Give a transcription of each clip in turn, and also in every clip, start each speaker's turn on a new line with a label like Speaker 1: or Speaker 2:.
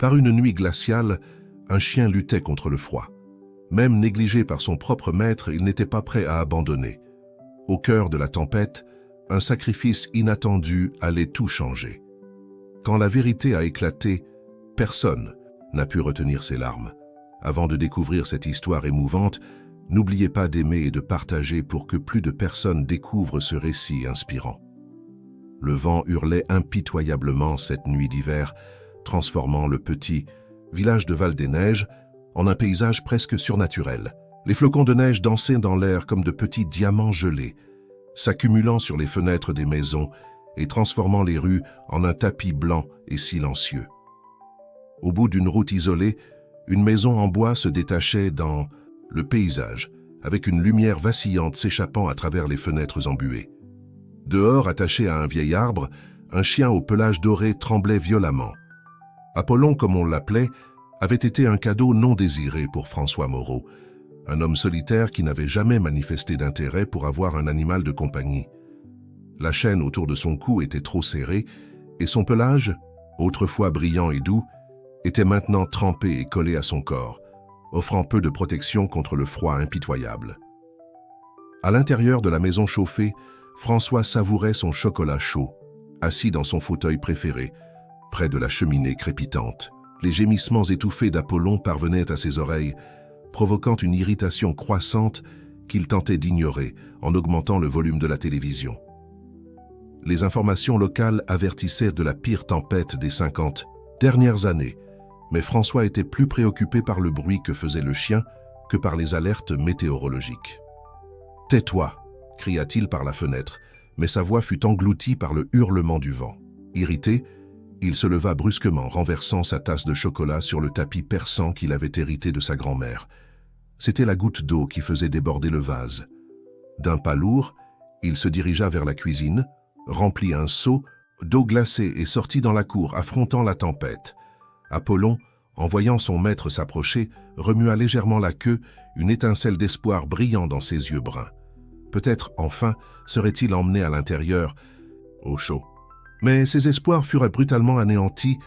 Speaker 1: Par une nuit glaciale, un chien luttait contre le froid. Même négligé par son propre maître, il n'était pas prêt à abandonner. Au cœur de la tempête, un sacrifice inattendu allait tout changer. Quand la vérité a éclaté, personne n'a pu retenir ses larmes. Avant de découvrir cette histoire émouvante, n'oubliez pas d'aimer et de partager pour que plus de personnes découvrent ce récit inspirant. Le vent hurlait impitoyablement cette nuit d'hiver, transformant le petit village de Val-des-Neiges en un paysage presque surnaturel. Les flocons de neige dansaient dans l'air comme de petits diamants gelés, s'accumulant sur les fenêtres des maisons et transformant les rues en un tapis blanc et silencieux. Au bout d'une route isolée, une maison en bois se détachait dans le paysage, avec une lumière vacillante s'échappant à travers les fenêtres embuées. Dehors, attaché à un vieil arbre, un chien au pelage doré tremblait violemment. Apollon, comme on l'appelait, avait été un cadeau non désiré pour François Moreau, un homme solitaire qui n'avait jamais manifesté d'intérêt pour avoir un animal de compagnie. La chaîne autour de son cou était trop serrée et son pelage, autrefois brillant et doux, était maintenant trempé et collé à son corps, offrant peu de protection contre le froid impitoyable. À l'intérieur de la maison chauffée, François savourait son chocolat chaud, assis dans son fauteuil préféré, près de la cheminée crépitante. Les gémissements étouffés d'Apollon parvenaient à ses oreilles, provoquant une irritation croissante qu'il tentait d'ignorer en augmentant le volume de la télévision. Les informations locales avertissaient de la pire tempête des 50 dernières années, mais François était plus préoccupé par le bruit que faisait le chien que par les alertes météorologiques. « Tais-toi !» cria-t-il par la fenêtre, mais sa voix fut engloutie par le hurlement du vent. Irrité, il se leva brusquement, renversant sa tasse de chocolat sur le tapis perçant qu'il avait hérité de sa grand-mère. C'était la goutte d'eau qui faisait déborder le vase. D'un pas lourd, il se dirigea vers la cuisine, remplit un seau d'eau glacée et sortit dans la cour, affrontant la tempête. Apollon, en voyant son maître s'approcher, remua légèrement la queue, une étincelle d'espoir brillant dans ses yeux bruns. Peut-être, enfin, serait-il emmené à l'intérieur, au chaud. Mais ses espoirs furent brutalement anéantis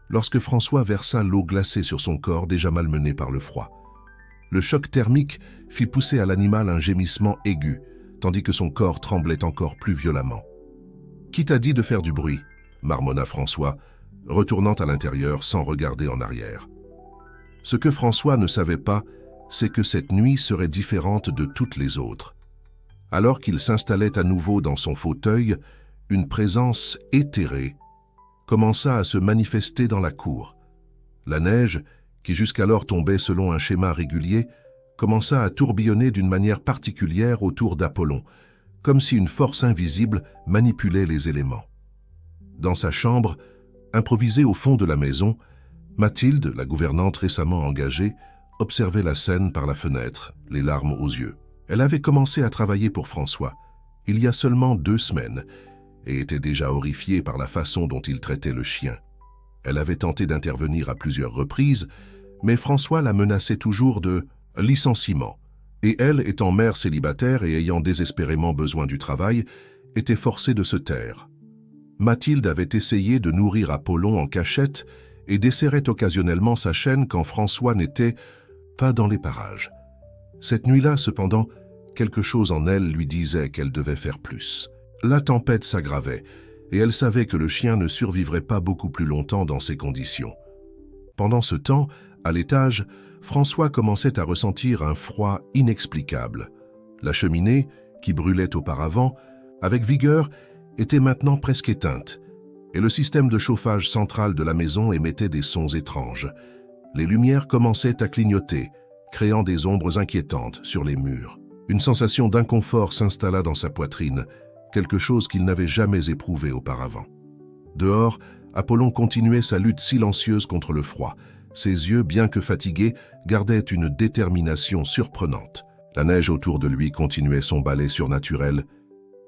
Speaker 1: lorsque François versa l'eau glacée sur son corps déjà malmené par le froid. Le choc thermique fit pousser à l'animal un gémissement aigu, tandis que son corps tremblait encore plus violemment. « Qui t'a dit de faire du bruit ?» marmonna François, retournant à l'intérieur sans regarder en arrière. Ce que François ne savait pas, c'est que cette nuit serait différente de toutes les autres. Alors qu'il s'installait à nouveau dans son fauteuil, une présence éthérée commença à se manifester dans la cour. La neige, qui jusqu'alors tombait selon un schéma régulier, commença à tourbillonner d'une manière particulière autour d'Apollon, comme si une force invisible manipulait les éléments. Dans sa chambre, improvisée au fond de la maison, Mathilde, la gouvernante récemment engagée, observait la scène par la fenêtre, les larmes aux yeux. Elle avait commencé à travailler pour François, il y a seulement 2 semaines, et était déjà horrifiée par la façon dont il traitait le chien. Elle avait tenté d'intervenir à plusieurs reprises, mais François la menaçait toujours de licenciement, et elle, étant mère célibataire et ayant désespérément besoin du travail, était forcée de se taire. Mathilde avait essayé de nourrir Apollon en cachette et desserrait occasionnellement sa chaîne quand François n'était pas dans les parages. Cette nuit-là, cependant, quelque chose en elle lui disait qu'elle devait faire plus. La tempête s'aggravait, et elle savait que le chien ne survivrait pas beaucoup plus longtemps dans ces conditions. Pendant ce temps, à l'étage, François commençait à ressentir un froid inexplicable. La cheminée, qui brûlait auparavant, avec vigueur, était maintenant presque éteinte, et le système de chauffage central de la maison émettait des sons étranges. Les lumières commençaient à clignoter, créant des ombres inquiétantes sur les murs. Une sensation d'inconfort s'installa dans sa poitrine, quelque chose qu'il n'avait jamais éprouvé auparavant. Dehors, Apollon continuait sa lutte silencieuse contre le froid. Ses yeux, bien que fatigués, gardaient une détermination surprenante. La neige autour de lui continuait son ballet surnaturel,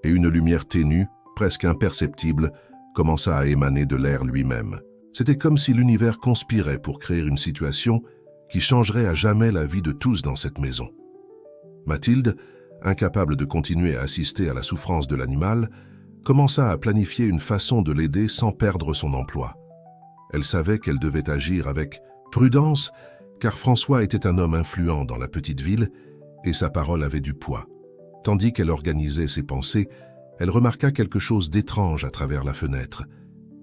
Speaker 1: et une lumière ténue, presque imperceptible, commença à émaner de l'air lui-même. C'était comme si l'univers conspirait pour créer une situation qui changerait à jamais la vie de tous dans cette maison. Mathilde, incapable de continuer à assister à la souffrance de l'animal, commença à planifier une façon de l'aider sans perdre son emploi. Elle savait qu'elle devait agir avec prudence, car François était un homme influent dans la petite ville et sa parole avait du poids. Tandis qu'elle organisait ses pensées, elle remarqua quelque chose d'étrange à travers la fenêtre.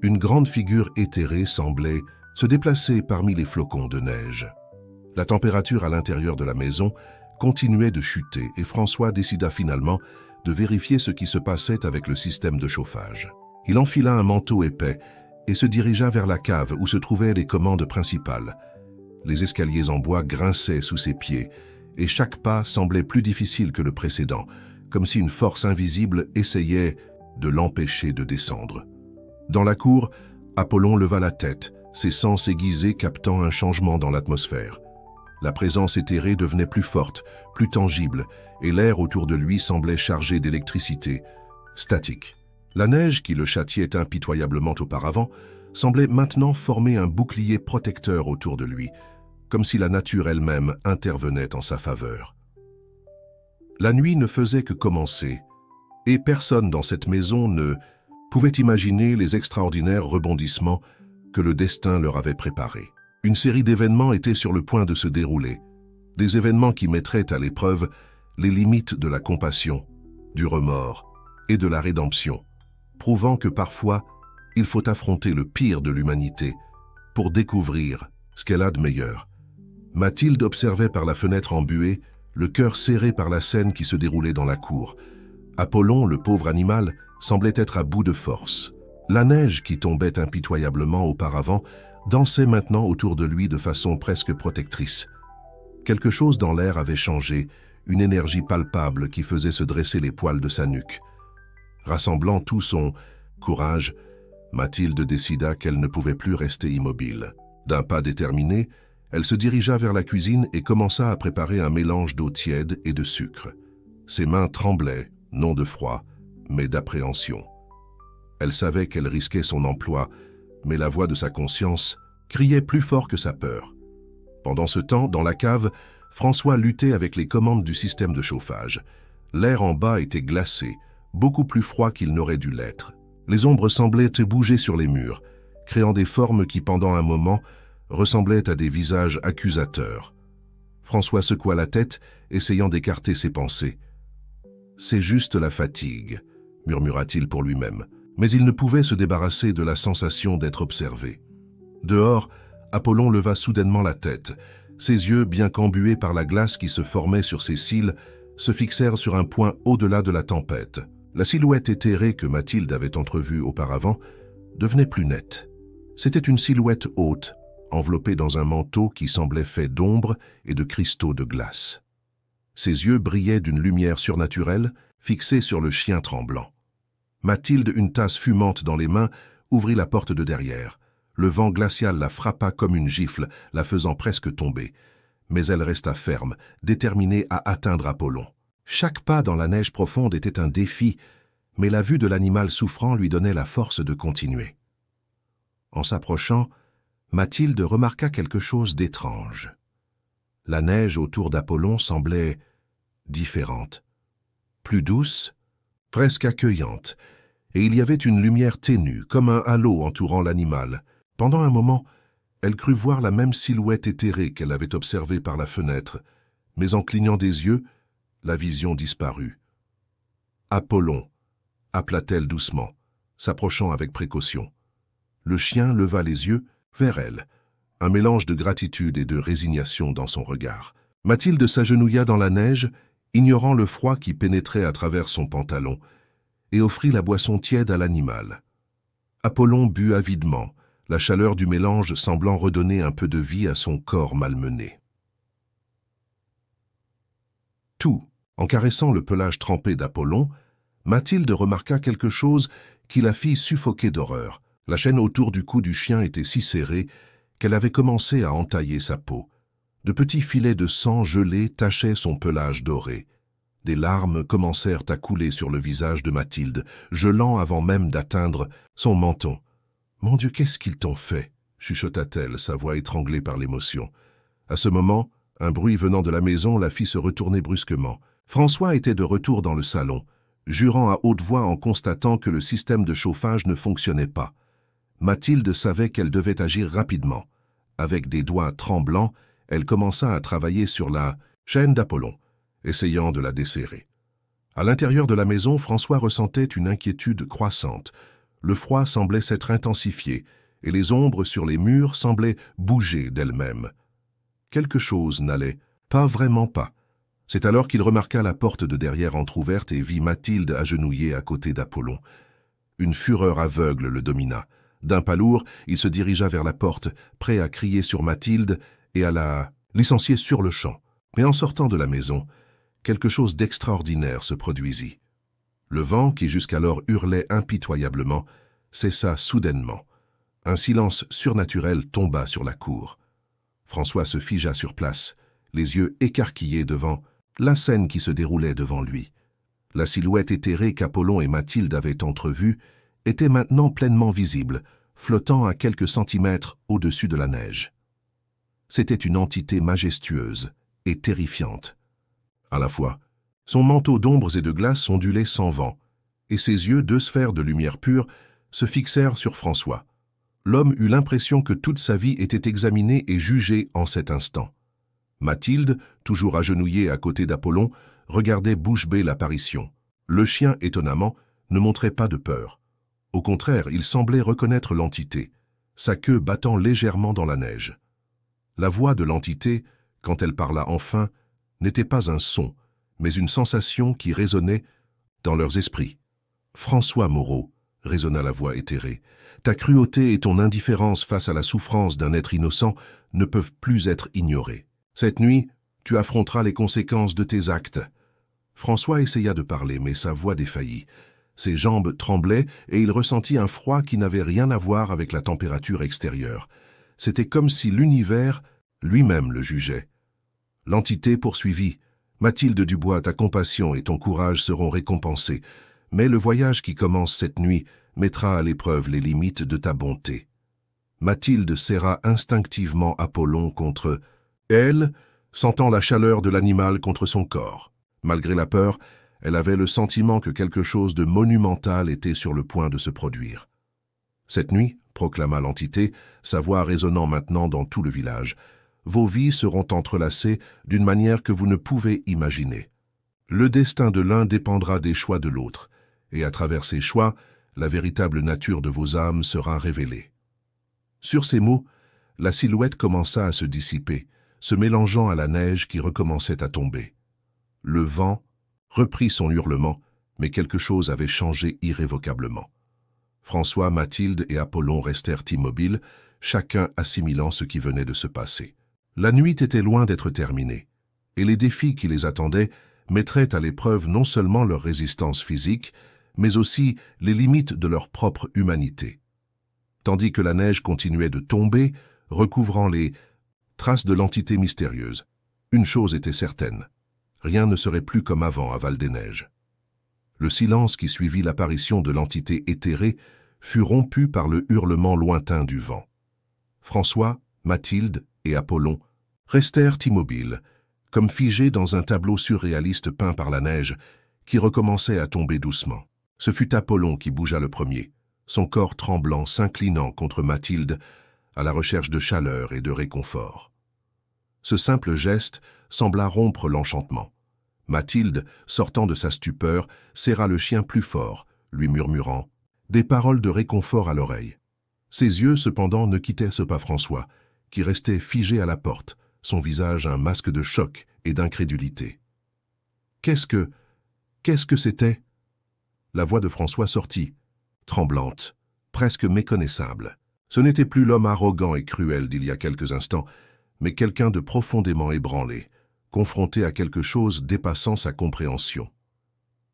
Speaker 1: Une grande figure éthérée semblait se déplacer parmi les flocons de neige. La température à l'intérieur de la maison continuait de chuter et François décida finalement de vérifier ce qui se passait avec le système de chauffage. Il enfila un manteau épais et se dirigea vers la cave où se trouvaient les commandes principales. Les escaliers en bois grinçaient sous ses pieds et chaque pas semblait plus difficile que le précédent, comme si une force invisible essayait de l'empêcher de descendre. Dans la cour, Apollon leva la tête, ses sens aiguisés captant un changement dans l'atmosphère. La présence éthérée devenait plus forte, plus tangible, et l'air autour de lui semblait chargé d'électricité, statique. La neige qui le châtiait impitoyablement auparavant semblait maintenant former un bouclier protecteur autour de lui, comme si la nature elle-même intervenait en sa faveur. La nuit ne faisait que commencer, et personne dans cette maison ne pouvait imaginer les extraordinaires rebondissements que le destin leur avait préparés. Une série d'événements était sur le point de se dérouler, des événements qui mettraient à l'épreuve les limites de la compassion, du remords et de la rédemption, prouvant que parfois, il faut affronter le pire de l'humanité pour découvrir ce qu'elle a de meilleur. Mathilde observait par la fenêtre embuée, le cœur serré par la scène qui se déroulait dans la cour. Apollon, le pauvre animal, semblait être à bout de force. La neige qui tombait impitoyablement auparavant dansait maintenant autour de lui de façon presque protectrice. Quelque chose dans l'air avait changé, une énergie palpable qui faisait se dresser les poils de sa nuque. Rassemblant tout son courage, Mathilde décida qu'elle ne pouvait plus rester immobile. D'un pas déterminé, elle se dirigea vers la cuisine et commença à préparer un mélange d'eau tiède et de sucre. Ses mains tremblaient, non de froid, mais d'appréhension. Elle savait qu'elle risquait son emploi, mais la voix de sa conscience criait plus fort que sa peur. Pendant ce temps, dans la cave, François luttait avec les commandes du système de chauffage. L'air en bas était glacé, beaucoup plus froid qu'il n'aurait dû l'être. Les ombres semblaient bouger sur les murs, créant des formes qui, pendant un moment, ressemblaient à des visages accusateurs. François secoua la tête, essayant d'écarter ses pensées. « C'est juste la fatigue », murmura-t-il pour lui-même, mais il ne pouvait se débarrasser de la sensation d'être observé. Dehors, Apollon leva soudainement la tête. Ses yeux, bien qu'embués par la glace qui se formait sur ses cils, se fixèrent sur un point au-delà de la tempête. La silhouette éthérée que Mathilde avait entrevue auparavant devenait plus nette. C'était une silhouette haute, enveloppée dans un manteau qui semblait fait d'ombre et de cristaux de glace. Ses yeux brillaient d'une lumière surnaturelle, fixée sur le chien tremblant. Mathilde, une tasse fumante dans les mains, ouvrit la porte de derrière. Le vent glacial la frappa comme une gifle, la faisant presque tomber. Mais elle resta ferme, déterminée à atteindre Apollon. Chaque pas dans la neige profonde était un défi, mais la vue de l'animal souffrant lui donnait la force de continuer. En s'approchant, Mathilde remarqua quelque chose d'étrange. La neige autour d'Apollon semblait différente, plus douce, presque accueillante, et il y avait une lumière ténue, comme un halo entourant l'animal. Pendant un moment, elle crut voir la même silhouette éthérée qu'elle avait observée par la fenêtre, mais en clignant des yeux, la vision disparut. « Apollon !» appela-t-elle doucement, s'approchant avec précaution. Le chien leva les yeux vers elle, un mélange de gratitude et de résignation dans son regard. Mathilde s'agenouilla dans la neige, ignorant le froid qui pénétrait à travers son pantalon, et offrit la boisson tiède à l'animal. Apollon but avidement, la chaleur du mélange semblant redonner un peu de vie à son corps malmené. Tout, en caressant le pelage trempé d'Apollon, Mathilde remarqua quelque chose qui la fit suffoquer d'horreur. La chaîne autour du cou du chien était si serrée qu'elle avait commencé à entailler sa peau. De petits filets de sang gelé tachaient son pelage doré. Des larmes commencèrent à couler sur le visage de Mathilde, gelant avant même d'atteindre son menton. « Mon Dieu, qu'est-ce qu'ils t'ont fait ?» chuchota-t-elle, sa voix étranglée par l'émotion. À ce moment, un bruit venant de la maison la fit se retourner brusquement. François était de retour dans le salon, jurant à haute voix en constatant que le système de chauffage ne fonctionnait pas. Mathilde savait qu'elle devait agir rapidement. Avec des doigts tremblants, elle commença à travailler sur la chaîne d'Apollon, essayant de la desserrer. À l'intérieur de la maison, François ressentait une inquiétude croissante. Le froid semblait s'être intensifié, et les ombres sur les murs semblaient bouger d'elles-mêmes. Quelque chose n'allait vraiment pas. C'est alors qu'il remarqua la porte de derrière entr'ouverte et vit Mathilde agenouillée à côté d'Apollon. Une fureur aveugle le domina. D'un pas lourd, il se dirigea vers la porte, prêt à crier sur Mathilde et à la licencier sur-le-champ. Mais en sortant de la maison, quelque chose d'extraordinaire se produisit. Le vent, qui jusqu'alors hurlait impitoyablement, cessa soudainement. Un silence surnaturel tomba sur la cour. François se figea sur place, les yeux écarquillés devant la scène qui se déroulait devant lui. La silhouette éthérée qu'Apollon et Mathilde avaient entrevue était maintenant pleinement visible, flottant à quelques centimètres au-dessus de la neige. C'était une entité majestueuse et terrifiante. À la fois, son manteau d'ombres et de glace ondulait sans vent, et ses yeux, deux sphères de lumière pure, se fixèrent sur François. L'homme eut l'impression que toute sa vie était examinée et jugée en cet instant. Mathilde, toujours agenouillée à côté d'Apollon, regardait bouche bée l'apparition. Le chien, étonnamment, ne montrait pas de peur. Au contraire, il semblait reconnaître l'entité, sa queue battant légèrement dans la neige. La voix de l'entité, quand elle parla enfin, n'était pas un son, mais une sensation qui résonnait dans leurs esprits. « François Moreau », résonna la voix éthérée, « ta cruauté et ton indifférence face à la souffrance d'un être innocent ne peuvent plus être ignorées. Cette nuit, tu affronteras les conséquences de tes actes. » François essaya de parler, mais sa voix défaillit. Ses jambes tremblaient et il ressentit un froid qui n'avait rien à voir avec la température extérieure. C'était comme si l'univers lui-même le jugeait. L'entité poursuivit. « Mathilde Dubois, ta compassion et ton courage seront récompensés, mais le voyage qui commence cette nuit mettra à l'épreuve les limites de ta bonté. » Mathilde serra instinctivement Apollon contre elle, sentant la chaleur de l'animal contre son corps. Malgré la peur, elle avait le sentiment que quelque chose de monumental était sur le point de se produire. « Cette nuit, » proclama l'entité, sa voix résonnant maintenant dans tout le village, « vos vies seront entrelacées d'une manière que vous ne pouvez imaginer. Le destin de l'un dépendra des choix de l'autre, et à travers ces choix, la véritable nature de vos âmes sera révélée. » Sur ces mots, la silhouette commença à se dissiper, se mélangeant à la neige qui recommençait à tomber. Le vent reprit son hurlement, mais quelque chose avait changé irrévocablement. François, Mathilde et Apollon restèrent immobiles, chacun assimilant ce qui venait de se passer. La nuit était loin d'être terminée, et les défis qui les attendaient mettraient à l'épreuve non seulement leur résistance physique, mais aussi les limites de leur propre humanité. Tandis que la neige continuait de tomber, recouvrant les traces de l'entité mystérieuse, une chose était certaine. Rien ne serait plus comme avant à Val-des-Neiges. Le silence qui suivit l'apparition de l'entité éthérée fut rompu par le hurlement lointain du vent. François, Mathilde et Apollon restèrent immobiles, comme figés dans un tableau surréaliste peint par la neige qui recommençait à tomber doucement. Ce fut Apollon qui bougea le premier, son corps tremblant s'inclinant contre Mathilde à la recherche de chaleur et de réconfort. Ce simple geste sembla rompre l'enchantement. Mathilde, sortant de sa stupeur, serra le chien plus fort, lui murmurant des paroles de réconfort à l'oreille. Ses yeux, cependant, ne quittaient pas François, qui restait figé à la porte, son visage un masque de choc et d'incrédulité. Qu'est-ce que c'était? La voix de François sortit, tremblante, presque méconnaissable. Ce n'était plus l'homme arrogant et cruel d'il y a quelques instants, mais quelqu'un de profondément ébranlé, confronté à quelque chose dépassant sa compréhension.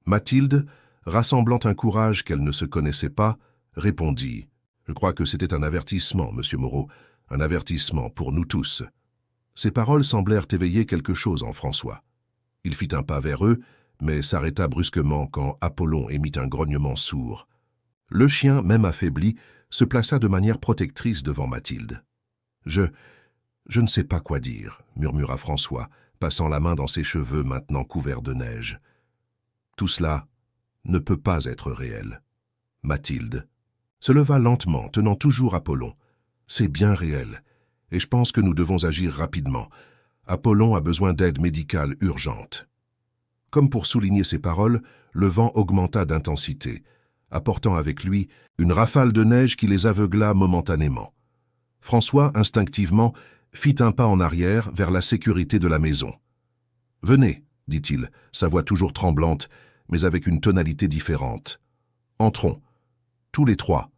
Speaker 1: Mathilde, rassemblant un courage qu'elle ne se connaissait pas, répondit « Je crois que c'était un avertissement, monsieur Moreau, un avertissement pour nous tous. » Ces paroles semblèrent éveiller quelque chose en François. Il fit un pas vers eux, mais s'arrêta brusquement quand Apollon émit un grognement sourd. Le chien, même affaibli, se plaça de manière protectrice devant Mathilde. « Je ne sais pas quoi dire, » murmura François, passant la main dans ses cheveux maintenant couverts de neige. « Tout cela ne peut pas être réel. Mathilde, se leva lentement, tenant toujours Apollon. « C'est bien réel, et je pense que nous devons agir rapidement. Apollon a besoin d'aide médicale urgente. » Comme pour souligner ces paroles, le vent augmenta d'intensité, apportant avec lui une rafale de neige qui les aveugla momentanément. François, instinctivement, fit un pas en arrière vers la sécurité de la maison. « Venez, dit-il, sa voix toujours tremblante, mais avec une tonalité différente. « Entrons. Tous les trois. »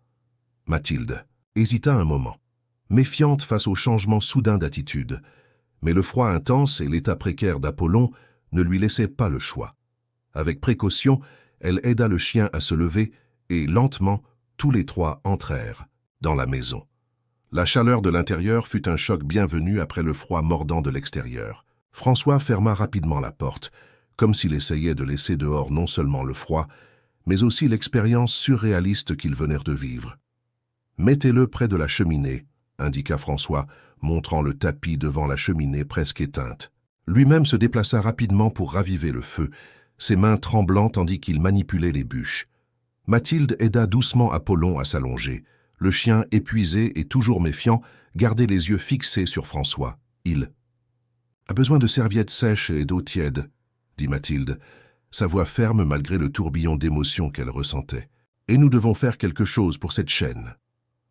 Speaker 1: Mathilde hésita un moment, méfiante face au changement soudain d'attitude, mais le froid intense et l'état précaire d'Apollon ne lui laissaient pas le choix. Avec précaution, elle aida le chien à se lever et, lentement, tous les trois entrèrent dans la maison. La chaleur de l'intérieur fut un choc bienvenu après le froid mordant de l'extérieur. François ferma rapidement la porte, comme s'il essayait de laisser dehors non seulement le froid, mais aussi l'expérience surréaliste qu'ils venèrent de vivre. « Mettez-le près de la cheminée », indiqua François, montrant le tapis devant la cheminée presque éteinte. Lui-même se déplaça rapidement pour raviver le feu, ses mains tremblant tandis qu'il manipulait les bûches. Mathilde aida doucement Apollon à s'allonger. Le chien, épuisé et toujours méfiant, gardait les yeux fixés sur François. Il a besoin de serviettes sèches et d'eau tiède, dit Mathilde, sa voix ferme malgré le tourbillon d'émotions qu'elle ressentait. Et nous devons faire quelque chose pour cette chaîne.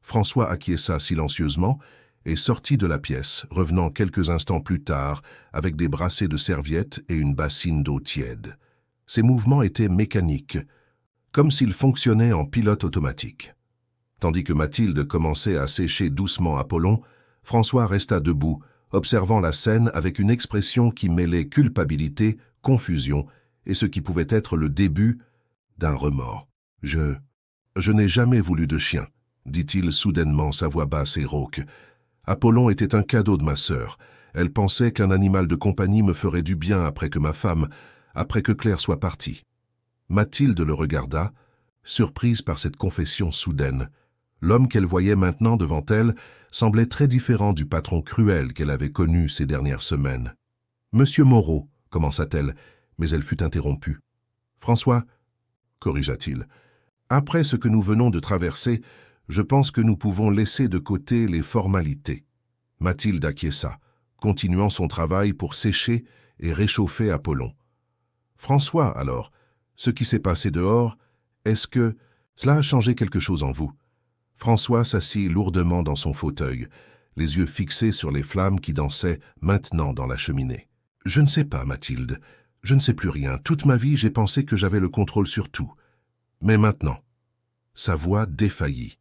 Speaker 1: François acquiesça silencieusement et sortit de la pièce, revenant quelques instants plus tard avec des brassées de serviettes et une bassine d'eau tiède. Ses mouvements étaient mécaniques, comme s'il fonctionnait en pilote automatique. Tandis que Mathilde commençait à sécher doucement Apollon, François resta debout, observant la scène avec une expression qui mêlait culpabilité, confusion et ce qui pouvait être le début d'un remords. « Je n'ai jamais voulu de chien, » dit-il soudainement, sa voix basse et rauque. « Apollon était un cadeau de ma sœur. Elle pensait qu'un animal de compagnie me ferait du bien après que Claire soit partie. » Mathilde le regarda, surprise par cette confession soudaine. L'homme qu'elle voyait maintenant devant elle semblait très différent du patron cruel qu'elle avait connu ces dernières semaines. « Monsieur Moreau, commença-t-elle, mais elle fut interrompue. « François, corrigea-t-il, après ce que nous venons de traverser, je pense que nous pouvons laisser de côté les formalités. » Mathilde acquiesça, continuant son travail pour sécher et réchauffer Apollon. « François, alors, ce qui s'est passé dehors, est-ce que cela a changé quelque chose en vous ?» François s'assit lourdement dans son fauteuil, les yeux fixés sur les flammes qui dansaient maintenant dans la cheminée. « Je ne sais pas, Mathilde, je ne sais plus rien. Toute ma vie, j'ai pensé que j'avais le contrôle sur tout. Mais maintenant... » Sa voix défaillit.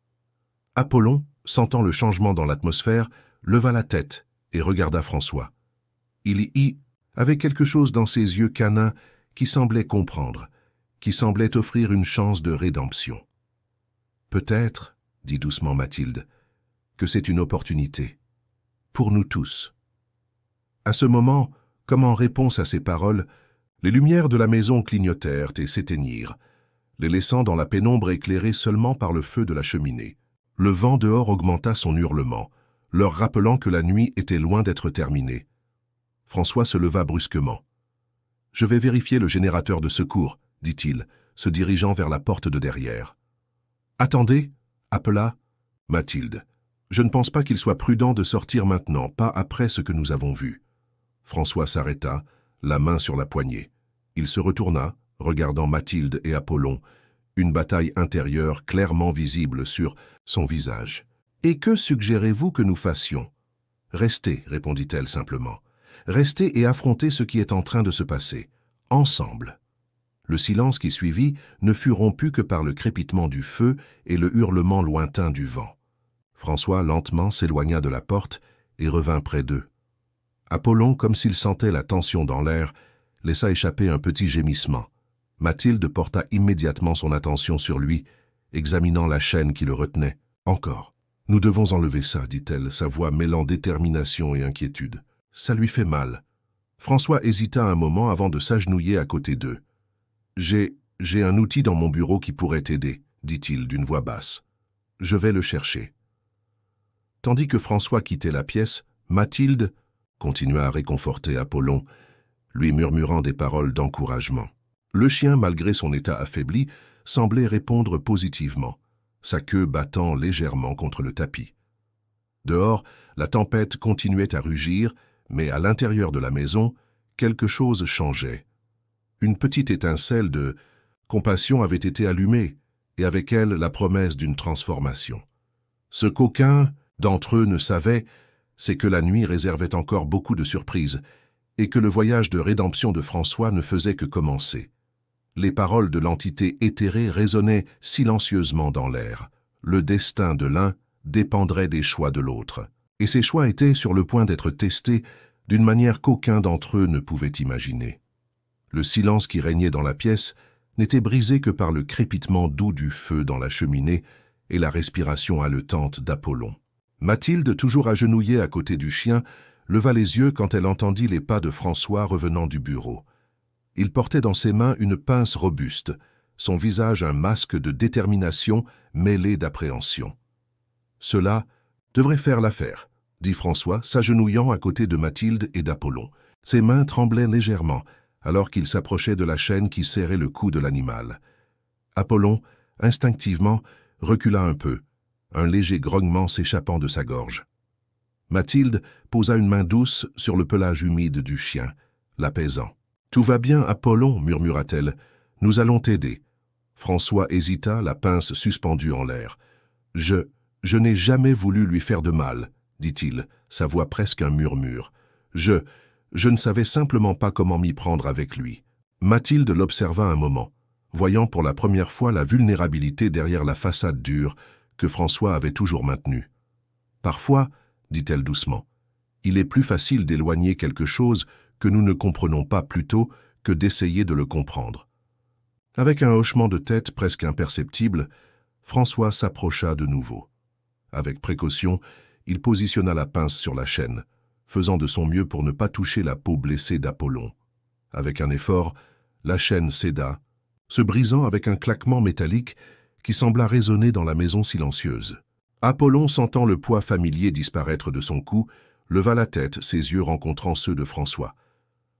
Speaker 1: Apollon, sentant le changement dans l'atmosphère, leva la tête et regarda François. Il y avait quelque chose dans ses yeux canins qui semblait comprendre, qui semblait offrir une chance de rédemption. « Peut-être, dit doucement Mathilde, que c'est une opportunité. Pour nous tous. » À ce moment, comme en réponse à ces paroles, les lumières de la maison clignotèrent et s'éteignirent, les laissant dans la pénombre éclairée seulement par le feu de la cheminée. Le vent dehors augmenta son hurlement, leur rappelant que la nuit était loin d'être terminée. François se leva brusquement. « Je vais vérifier le générateur de secours, » dit-il, se dirigeant vers la porte de derrière. « Attendez » appela Mathilde. « Je ne pense pas qu'il soit prudent de sortir maintenant, pas après ce que nous avons vu. » François s'arrêta, la main sur la poignée. Il se retourna, regardant Mathilde et Apollon, une bataille intérieure clairement visible sur son visage. « Et que suggérez-vous que nous fassions ?»« Restez, répondit-elle simplement. Restez et affrontez ce qui est en train de se passer, ensemble. » Le silence qui suivit ne fut rompu que par le crépitement du feu et le hurlement lointain du vent. François lentement s'éloigna de la porte et revint près d'eux. Apollon, comme s'il sentait la tension dans l'air, laissa échapper un petit gémissement. Mathilde porta immédiatement son attention sur lui, examinant la chaîne qui le retenait. « Encore. Nous devons enlever ça, dit-elle, sa voix mêlant détermination et inquiétude. Ça lui fait mal. » François hésita un moment avant de s'agenouiller à côté d'eux. « J'ai un outil dans mon bureau qui pourrait t'aider, » dit-il d'une voix basse. « Je vais le chercher. » Tandis que François quittait la pièce, Mathilde continua à réconforter Apollon, lui murmurant des paroles d'encouragement. Le chien, malgré son état affaibli, semblait répondre positivement. sa queue battant légèrement contre le tapis. Dehors, la tempête continuait à rugir, mais à l'intérieur de la maison, quelque chose changeait. Une petite étincelle de compassion avait été allumée, et avec elle la promesse d'une transformation. Ce qu'aucun d'entre eux ne savait, c'est que la nuit réservait encore beaucoup de surprises, et que le voyage de rédemption de François ne faisait que commencer. Les paroles de l'entité éthérée résonnaient silencieusement dans l'air. Le destin de l'un dépendrait des choix de l'autre. Et ces choix étaient sur le point d'être testés d'une manière qu'aucun d'entre eux ne pouvait imaginer. Le silence qui régnait dans la pièce n'était brisé que par le crépitement doux du feu dans la cheminée et la respiration haletante d'Apollon. Mathilde, toujours agenouillée à côté du chien, leva les yeux quand elle entendit les pas de François revenant du bureau. Il portait dans ses mains une pince robuste, son visage un masque de détermination mêlé d'appréhension. « Cela devrait faire l'affaire », dit François, s'agenouillant à côté de Mathilde et d'Apollon. Ses mains tremblaient légèrement, alors qu'il s'approchait de la chaîne qui serrait le cou de l'animal. Apollon, instinctivement, recula un peu, un léger grognement s'échappant de sa gorge. Mathilde posa une main douce sur le pelage humide du chien, l'apaisant. « Tout va bien, Apollon, murmura-t-elle. Nous allons t'aider. » François hésita, la pince suspendue en l'air. « Je n'ai jamais voulu lui faire de mal, » dit-il, sa voix presque un murmure. « Je ne savais simplement pas comment m'y prendre avec lui. » Mathilde l'observa un moment, voyant pour la première fois la vulnérabilité derrière la façade dure que François avait toujours maintenue. « Parfois, » dit-elle doucement, « il est plus facile d'éloigner quelque chose que nous ne comprenons pas plutôt que d'essayer de le comprendre. » Avec un hochement de tête presque imperceptible, François s'approcha de nouveau. Avec précaution, il positionna la pince sur la chaîne, faisant de son mieux pour ne pas toucher la peau blessée d'Apollon. Avec un effort, la chaîne céda, se brisant avec un claquement métallique qui sembla résonner dans la maison silencieuse. Apollon, sentant le poids familier disparaître de son cou, leva la tête, ses yeux rencontrant ceux de François.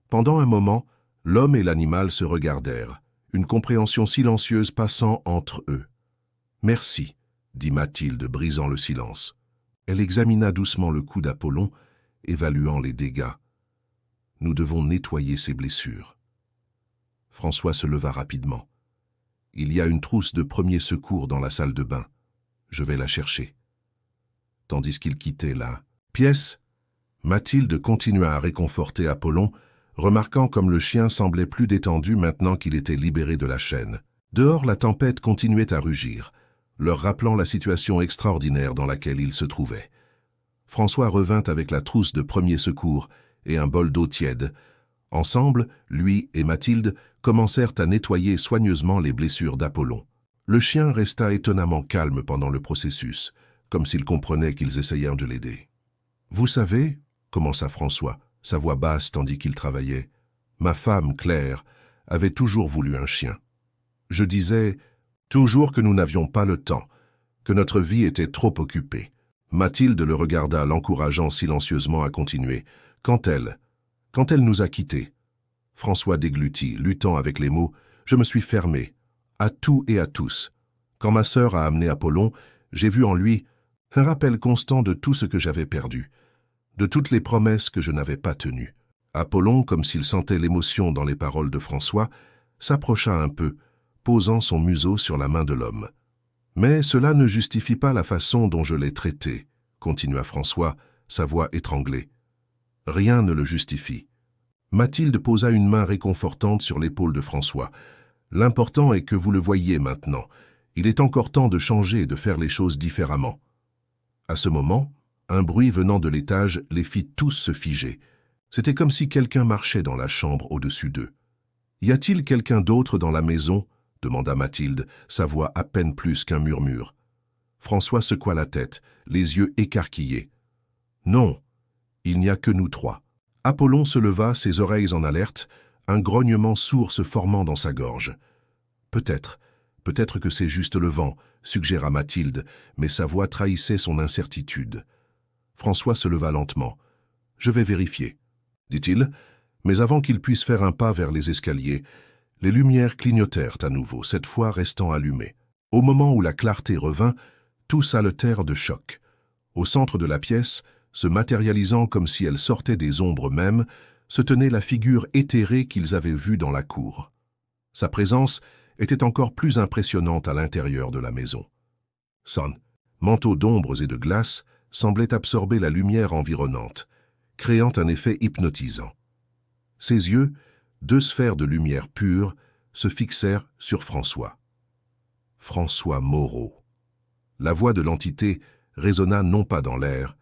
Speaker 1: Pendant un moment, l'homme et l'animal se regardèrent, une compréhension silencieuse passant entre eux. « Merci », dit Mathilde, brisant le silence. Elle examina doucement le cou d'Apollon, évaluant les dégâts. « Nous devons nettoyer ses blessures. » François se leva rapidement. « Il y a une trousse de premier secours dans la salle de bain. Je vais la chercher. » Tandis qu'il quittait la pièce, Mathilde continua à réconforter Apollon, remarquant comme le chien semblait plus détendu maintenant qu'il était libéré de la chaîne. Dehors, la tempête continuait à rugir, leur rappelant la situation extraordinaire dans laquelle ils se trouvaient. François revint avec la trousse de premier secours et un bol d'eau tiède. Ensemble, lui et Mathilde commencèrent à nettoyer soigneusement les blessures d'Apollon. Le chien resta étonnamment calme pendant le processus, comme s'il comprenait qu'ils essayèrent de l'aider. « Vous savez, » commença François, sa voix basse tandis qu'il travaillait, « ma femme, Claire, avait toujours voulu un chien. Je disais toujours que nous n'avions pas le temps, que notre vie était trop occupée. » Mathilde le regarda, l'encourageant silencieusement à continuer. « Quand elle nous a quittés. » François déglutit, luttant avec les mots. « Je me suis fermé, à tout et à tous. Quand ma sœur a amené Apollon, j'ai vu en lui un rappel constant de tout ce que j'avais perdu, de toutes les promesses que je n'avais pas tenues. » Apollon, comme s'il sentait l'émotion dans les paroles de François, s'approcha un peu, posant son museau sur la main de l'homme. « Mais cela ne justifie pas la façon dont je l'ai traité, » continua François, sa voix étranglée. « Rien ne le justifie. » Mathilde posa une main réconfortante sur l'épaule de François. « L'important est que vous le voyiez maintenant. Il est encore temps de changer et de faire les choses différemment. » À ce moment, un bruit venant de l'étage les fit tous se figer. C'était comme si quelqu'un marchait dans la chambre au-dessus d'eux. « Y a-t-il quelqu'un d'autre dans la maison ?» demanda Mathilde, sa voix à peine plus qu'un murmure. François secoua la tête, les yeux écarquillés. « Non, il n'y a que nous trois. » Apollon se leva, ses oreilles en alerte, un grognement sourd se formant dans sa gorge. « Peut-être que c'est juste le vent, » suggéra Mathilde, mais sa voix trahissait son incertitude. François se leva lentement. « Je vais vérifier, » dit-il, mais avant qu'il puisse faire un pas vers les escaliers, les lumières clignotèrent à nouveau, cette fois restant allumées. Au moment où la clarté revint, tous haletèrent de choc. Au centre de la pièce, se matérialisant comme si elle sortait des ombres mêmes, se tenait la figure éthérée qu'ils avaient vue dans la cour. Sa présence était encore plus impressionnante à l'intérieur de la maison. Son manteau d'ombres et de glace semblait absorber la lumière environnante, créant un effet hypnotisant. Ses yeux, deux sphères de lumière pure, se fixèrent sur François. François Moreau. La voix de l'entité résonna non pas dans l'air,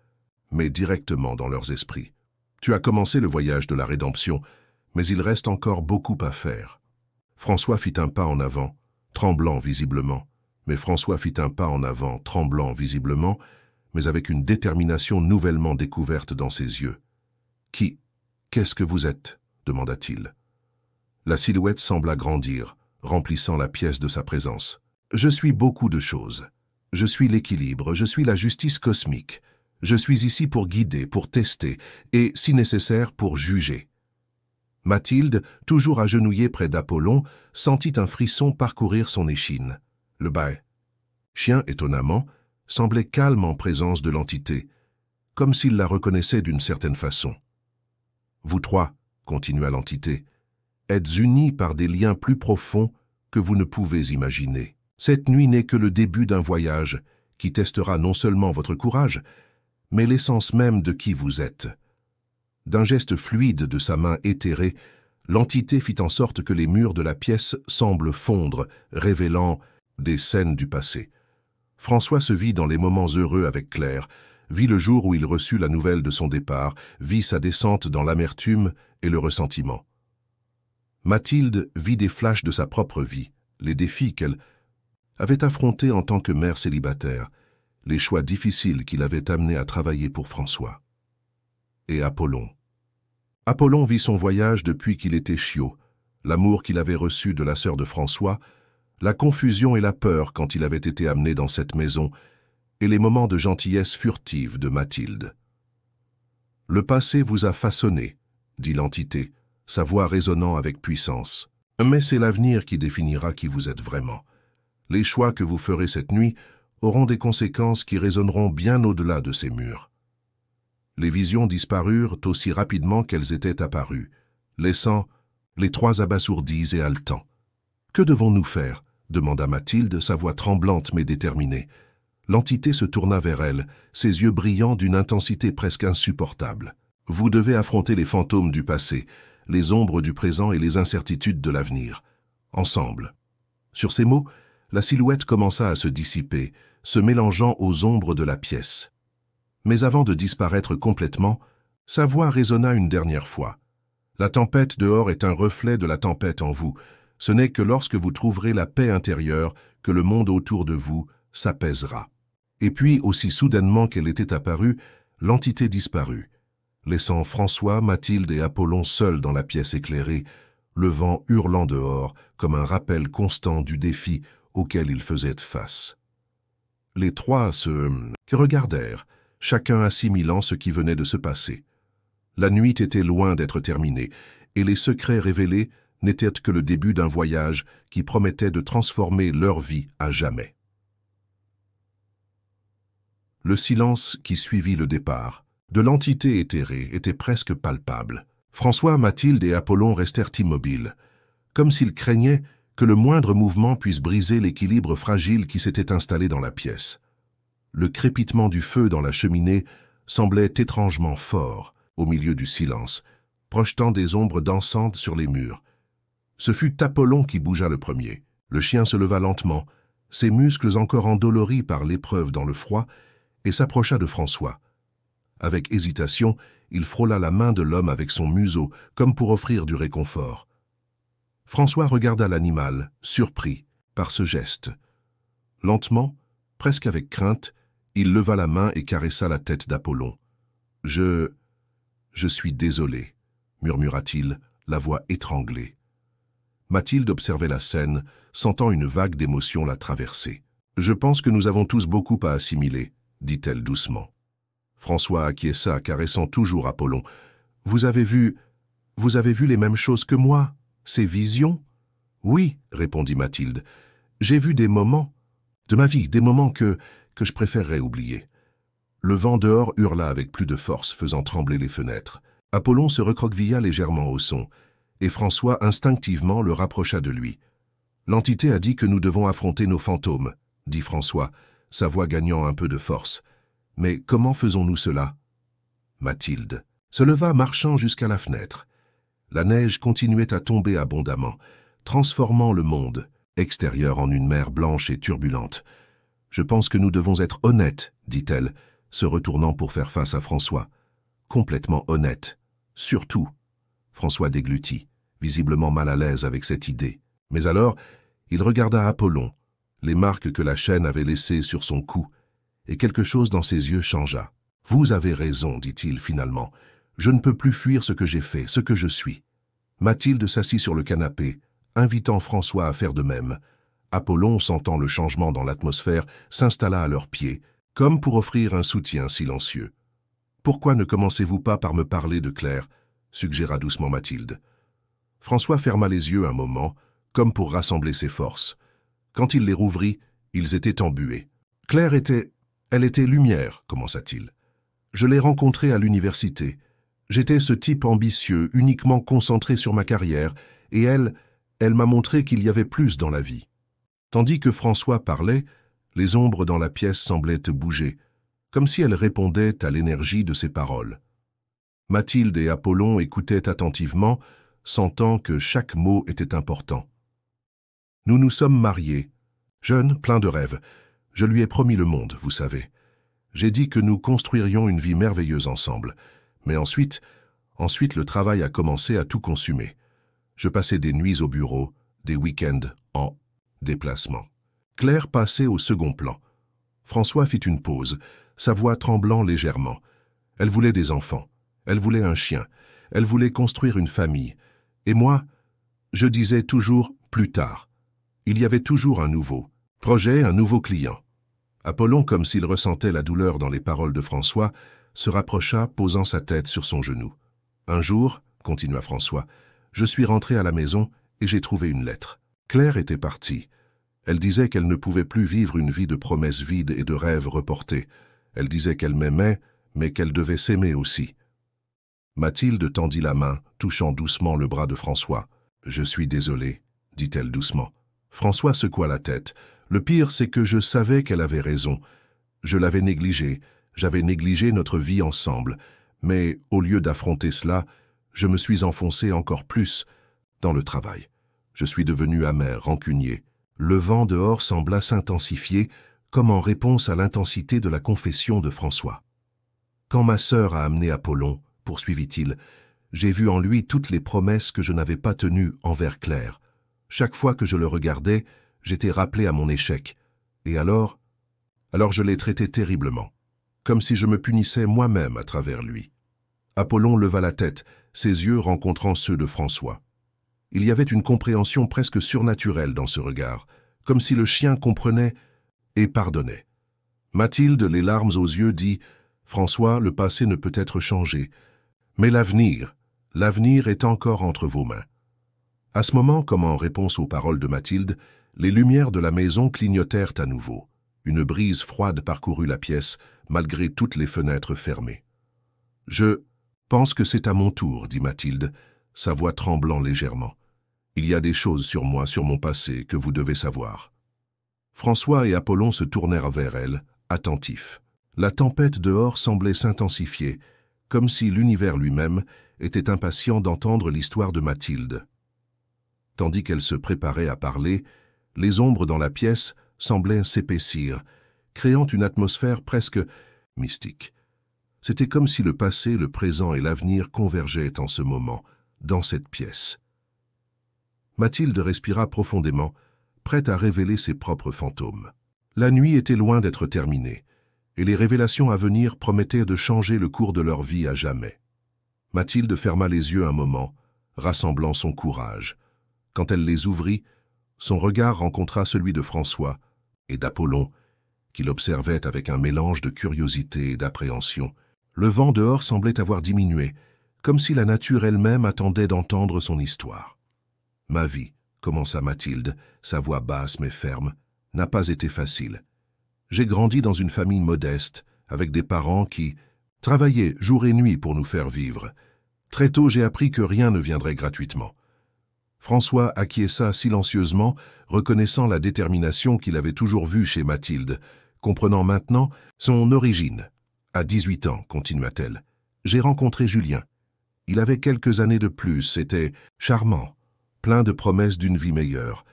Speaker 1: mais directement dans leurs esprits. Tu as commencé le voyage de la rédemption, mais il reste encore beaucoup à faire. François fit un pas en avant, tremblant visiblement, mais François fit un pas en avant, tremblant visiblement, mais avec une détermination nouvellement découverte dans ses yeux. « Qu'est-ce que vous êtes ?» demanda-t-il. La silhouette sembla grandir, remplissant la pièce de sa présence. « Je suis beaucoup de choses. Je suis l'équilibre, je suis la justice cosmique. Je suis ici pour guider, pour tester, et, si nécessaire, pour juger. » Mathilde, toujours agenouillée près d'Apollon, sentit un frisson parcourir son échine. Le chien, étonnamment, semblait calme en présence de l'entité, comme s'il la reconnaissait d'une certaine façon. « Vous trois, » continua l'entité, « êtes unis par des liens plus profonds que vous ne pouvez imaginer. Cette nuit n'est que le début d'un voyage qui testera non seulement votre courage, mais l'essence même de qui vous êtes. » D'un geste fluide de sa main éthérée, l'entité fit en sorte que les murs de la pièce semblent fondre, révélant des scènes du passé. François se vit dans les moments heureux avec Claire, vit le jour où il reçut la nouvelle de son départ, vit sa descente dans l'amertume et le ressentiment. Mathilde vit des flashs de sa propre vie, les défis qu'elle avait affrontés en tant que mère célibataire, les choix difficiles qui l'avaient amené à travailler pour François. Et Apollon. Apollon vit son voyage depuis qu'il était chiot, l'amour qu'il avait reçu de la sœur de François, la confusion et la peur quand il avait été amené dans cette maison, et les moments de gentillesse furtive de Mathilde. « Le passé vous a façonné, » dit l'entité, sa voix résonnant avec puissance. « Mais c'est l'avenir qui définira qui vous êtes vraiment. Les choix que vous ferez cette nuit auront des conséquences qui résonneront bien au-delà de ces murs. » Les visions disparurent aussi rapidement qu'elles étaient apparues, laissant les trois abasourdis et haletants. « Que devons-nous faire ?» demanda Mathilde, sa voix tremblante mais déterminée. L'entité se tourna vers elle, ses yeux brillants d'une intensité presque insupportable. « Vous devez affronter les fantômes du passé, les ombres du présent et les incertitudes de l'avenir. Ensemble. » Sur ces mots, la silhouette commença à se dissiper, se mélangeant aux ombres de la pièce. Mais avant de disparaître complètement, sa voix résonna une dernière fois. « La tempête dehors est un reflet de la tempête en vous. Ce n'est que lorsque vous trouverez la paix intérieure que le monde autour de vous s'apaisera. » Et puis, aussi soudainement qu'elle était apparue, l'entité disparut, laissant François, Mathilde et Apollon seuls dans la pièce éclairée, le vent hurlant dehors comme un rappel constant du défi auquel ils faisaient face. Les trois se regardèrent, chacun assimilant ce qui venait de se passer. La nuit était loin d'être terminée, et les secrets révélés n'étaient que le début d'un voyage qui promettait de transformer leur vie à jamais. Le silence qui suivit le départ de l'entité éthérée était presque palpable. François, Mathilde et Apollon restèrent immobiles, comme s'ils craignaient que le moindre mouvement puisse briser l'équilibre fragile qui s'était installé dans la pièce. Le crépitement du feu dans la cheminée semblait étrangement fort au milieu du silence, projetant des ombres dansantes sur les murs. Ce fut Apollon qui bougea le premier. Le chien se leva lentement, ses muscles encore endoloris par l'épreuve dans le froid, et s'approcha de François. Avec hésitation, il frôla la main de l'homme avec son museau, comme pour offrir du réconfort. François regarda l'animal, surpris par ce geste. Lentement, presque avec crainte, il leva la main et caressa la tête d'Apollon. « Je suis désolé, » murmura-t-il, la voix étranglée. Mathilde observait la scène, sentant une vague d'émotion la traverser. « Je pense que nous avons tous beaucoup à assimiler, » dit-elle doucement. François acquiesça, caressant toujours Apollon. « Vous avez vu les mêmes choses que moi, ces visions ?» « Oui, » répondit Mathilde. « J'ai vu des moments, De ma vie, des moments que je préférerais oublier. Le vent dehors hurla avec plus de force, faisant trembler les fenêtres. Apollon se recroquevilla légèrement au son, et François instinctivement le rapprocha de lui. « L'entité a dit que nous devons affronter nos fantômes, » dit François, sa voix gagnant un peu de force. « Mais comment faisons-nous cela ?» Mathilde se leva marchant jusqu'à la fenêtre. La neige continuait à tomber abondamment, transformant le monde extérieur en une mer blanche et turbulente. « Je pense que nous devons être honnêtes, » dit-elle, se retournant pour faire face à François. « Complètement honnêtes. Surtout. » François déglutit, visiblement mal à l'aise avec cette idée. Mais alors, il regarda Apollon, les marques que la chaîne avait laissées sur son cou, et quelque chose dans ses yeux changea. « Vous avez raison, dit-il finalement. Je ne peux plus fuir ce que j'ai fait, ce que je suis. » Mathilde s'assit sur le canapé, invitant François à faire de même. Apollon, sentant le changement dans l'atmosphère, s'installa à leurs pieds, comme pour offrir un soutien silencieux. « Pourquoi ne commencez-vous pas par me parler de Claire ?» suggéra doucement Mathilde. François ferma les yeux un moment, comme pour rassembler ses forces. Quand il les rouvrit, ils étaient embués. « Claire elle était lumière, commença-t-il. Je l'ai rencontrée à l'université. J'étais ce type ambitieux, uniquement concentré sur ma carrière, et elle m'a montré qu'il y avait plus dans la vie. » Tandis que François parlait, les ombres dans la pièce semblaient bouger, comme si elles répondaient à l'énergie de ses paroles. Mathilde et Apollon écoutaient attentivement, sentant que chaque mot était important. « Nous nous sommes mariés, jeunes, pleins de rêves. Je lui ai promis le monde, vous savez. J'ai dit que nous construirions une vie merveilleuse ensemble. Mais ensuite, le travail a commencé à tout consumer. Je passais des nuits au bureau, des week-ends en déplacement. Claire passait au second plan. François fit une pause, sa voix tremblant légèrement. Elle voulait des enfants, elle voulait un chien, elle voulait construire une famille. Et moi, je disais toujours « plus tard ». Il y avait toujours un nouveau projet, un nouveau client. Apollon, comme s'il ressentait la douleur dans les paroles de François, se rapprocha, posant sa tête sur son genou. « Un jour, » continua François, « je suis rentré à la maison et j'ai trouvé une lettre. Claire était partie. Elle disait qu'elle ne pouvait plus vivre une vie de promesses vides et de rêves reportés. Elle disait qu'elle m'aimait, mais qu'elle devait s'aimer aussi. » Mathilde tendit la main, touchant doucement le bras de François. « Je suis désolé, » dit-elle doucement. François secoua la tête. « Le pire, c'est que je savais qu'elle avait raison. Je l'avais négligée, j'avais négligé notre vie ensemble. Mais au lieu d'affronter cela, je me suis enfoncé encore plus dans le travail. Je suis devenu amer, rancunier. Le vent dehors sembla s'intensifier, comme en réponse à l'intensité de la confession de François. Quand ma sœur a amené Apollon, poursuivit-il, j'ai vu en lui toutes les promesses que je n'avais pas tenues envers Claire. Chaque fois que je le regardais, j'étais rappelé à mon échec. Et alors je l'ai traité terriblement, comme si je me punissais moi-même à travers lui. » Apollon leva la tête, ses yeux rencontrant ceux de François. Il y avait une compréhension presque surnaturelle dans ce regard, comme si le chien comprenait et pardonnait. Mathilde, les larmes aux yeux, dit « François, le passé ne peut être changé, mais l'avenir est encore entre vos mains. » À ce moment, comme en réponse aux paroles de Mathilde, les lumières de la maison clignotèrent à nouveau. Une brise froide parcourut la pièce, malgré toutes les fenêtres fermées. « Je pense que c'est à mon tour, » dit Mathilde, sa voix tremblant légèrement. « Il y a des choses sur moi, sur mon passé, que vous devez savoir. » François et Apollon se tournèrent vers elle, attentifs. La tempête dehors semblait s'intensifier, comme si l'univers lui-même était impatient d'entendre l'histoire de Mathilde. Tandis qu'elle se préparait à parler, les ombres dans la pièce semblaient s'épaissir, créant une atmosphère presque mystique. C'était comme si le passé, le présent et l'avenir convergeaient en ce moment, dans cette pièce. Mathilde respira profondément, prête à révéler ses propres fantômes. La nuit était loin d'être terminée, et les révélations à venir promettaient de changer le cours de leur vie à jamais. Mathilde ferma les yeux un moment, rassemblant son courage. Quand elle les ouvrit, son regard rencontra celui de François et d'Apollon, qu'il observait avec un mélange de curiosité et d'appréhension. Le vent dehors semblait avoir diminué, comme si la nature elle-même attendait d'entendre son histoire. « Ma vie », commença Mathilde, sa voix basse mais ferme, n'a pas été facile. J'ai grandi dans une famille modeste, avec des parents qui travaillaient jour et nuit pour nous faire vivre. Très tôt, j'ai appris que rien ne viendrait gratuitement. François acquiesça silencieusement, reconnaissant la détermination qu'il avait toujours vue chez Mathilde, comprenant maintenant son origine. À 18 ans, continua-t-elle, j'ai rencontré Julien. Il avait quelques années de plus, c'était charmant, plein de promesses d'une vie meilleure.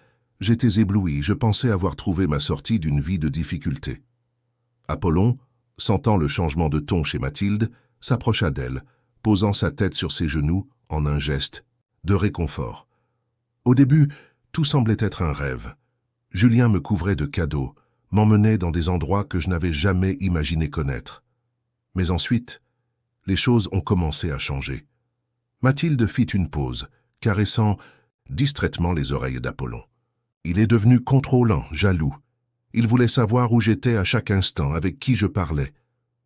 Speaker 1: J'étais ébloui, je pensais avoir trouvé ma sortie d'une vie de difficulté. Apollon, sentant le changement de ton chez Mathilde, s'approcha d'elle, posant sa tête sur ses genoux en un geste de réconfort. Au début, tout semblait être un rêve. Julien me couvrait de cadeaux, m'emmenait dans des endroits que je n'avais jamais imaginé connaître. Mais ensuite, les choses ont commencé à changer. Mathilde fit une pause, caressant distraitement les oreilles d'Apollon. Il est devenu contrôlant, jaloux. Il voulait savoir où j'étais à chaque instant, avec qui je parlais.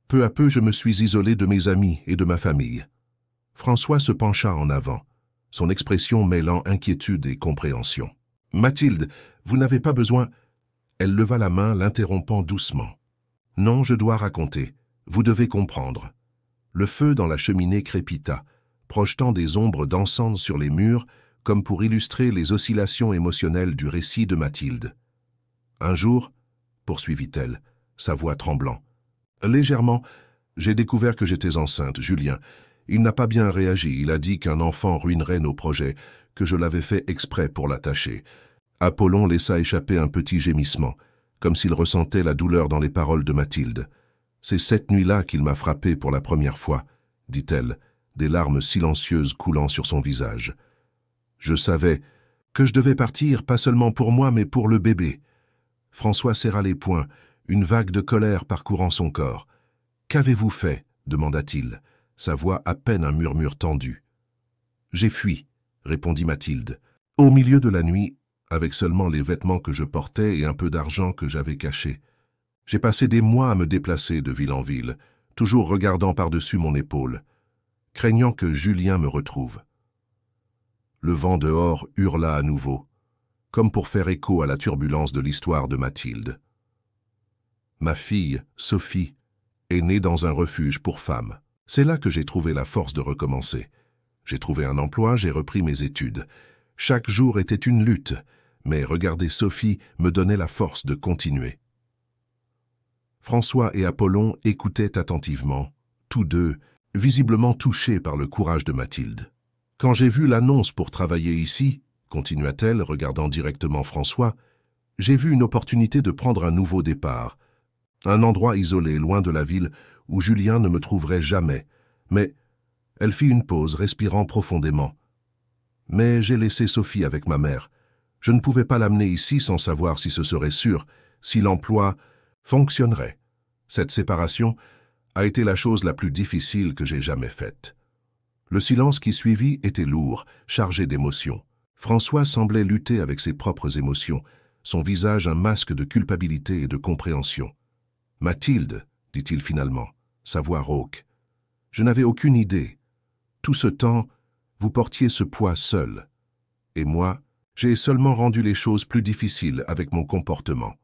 Speaker 1: Peu à peu, je me suis isolé de mes amis et de ma famille. François se pencha en avant, son expression mêlant inquiétude et compréhension. « Mathilde, vous n'avez pas besoin… » Elle leva la main, l'interrompant doucement. « Non, je dois raconter. Vous devez comprendre. » Le feu dans la cheminée crépita, projetant des ombres dansantes sur les murs, comme pour illustrer les oscillations émotionnelles du récit de Mathilde. « Un jour, poursuivit-elle, sa voix tremblant, légèrement, j'ai découvert que j'étais enceinte, Julien. Il n'a pas bien réagi, il a dit qu'un enfant ruinerait nos projets, que je l'avais fait exprès pour l'attacher. » Apollon laissa échapper un petit gémissement, comme s'il ressentait la douleur dans les paroles de Mathilde. « C'est cette nuit-là qu'il m'a frappé pour la première fois, » dit-elle, des larmes silencieuses coulant sur son visage. « Je savais que je devais partir, pas seulement pour moi, mais pour le bébé. » François serra les poings, une vague de colère parcourant son corps. « Qu'avez-vous fait » demanda-t-il, sa voix à peine un murmure tendu. « J'ai fui » répondit Mathilde. « Au milieu de la nuit, avec seulement les vêtements que je portais et un peu d'argent que j'avais caché. J'ai passé des mois à me déplacer de ville en ville, toujours regardant par-dessus mon épaule, craignant que Julien me retrouve. » Le vent dehors hurla à nouveau, comme pour faire écho à la turbulence de l'histoire de Mathilde. Ma fille, Sophie, est née dans un refuge pour femmes. C'est là que j'ai trouvé la force de recommencer. J'ai trouvé un emploi, j'ai repris mes études. Chaque jour était une lutte, mais regarder Sophie me donnait la force de continuer. François et Apollon écoutaient attentivement, tous deux, visiblement touchés par le courage de Mathilde. « Quand j'ai vu l'annonce pour travailler ici, » continua-t-elle, regardant directement François, « j'ai vu une opportunité de prendre un nouveau départ. Un endroit isolé, loin de la ville, où Julien ne me trouverait jamais. Mais… » Elle fit une pause, respirant profondément. « Mais j'ai laissé Sophie avec ma mère. Je ne pouvais pas l'amener ici sans savoir si ce serait sûr, si l'emploi fonctionnerait. Cette séparation a été la chose la plus difficile que j'ai jamais faite. » Le silence qui suivit était lourd, chargé d'émotions. François semblait lutter avec ses propres émotions, son visage un masque de culpabilité et de compréhension. « Mathilde, » dit-il finalement, sa voix rauque, « je n'avais aucune idée. Tout ce temps, vous portiez ce poids seul. Et moi, j'ai seulement rendu les choses plus difficiles avec mon comportement. »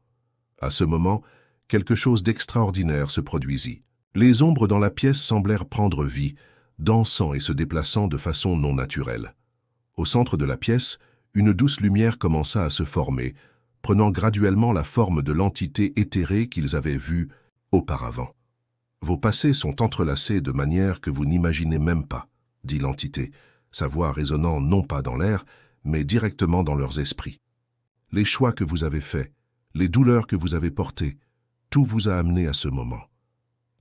Speaker 1: À ce moment, quelque chose d'extraordinaire se produisit. Les ombres dans la pièce semblèrent prendre vie, dansant et se déplaçant de façon non naturelle. Au centre de la pièce, une douce lumière commença à se former, prenant graduellement la forme de l'entité éthérée qu'ils avaient vue auparavant. « Vos passés sont entrelacés de manière que vous n'imaginez même pas, » dit l'entité, sa voix résonnant non pas dans l'air, mais directement dans leurs esprits. « Les choix que vous avez faits, les douleurs que vous avez portées, tout vous a amené à ce moment. »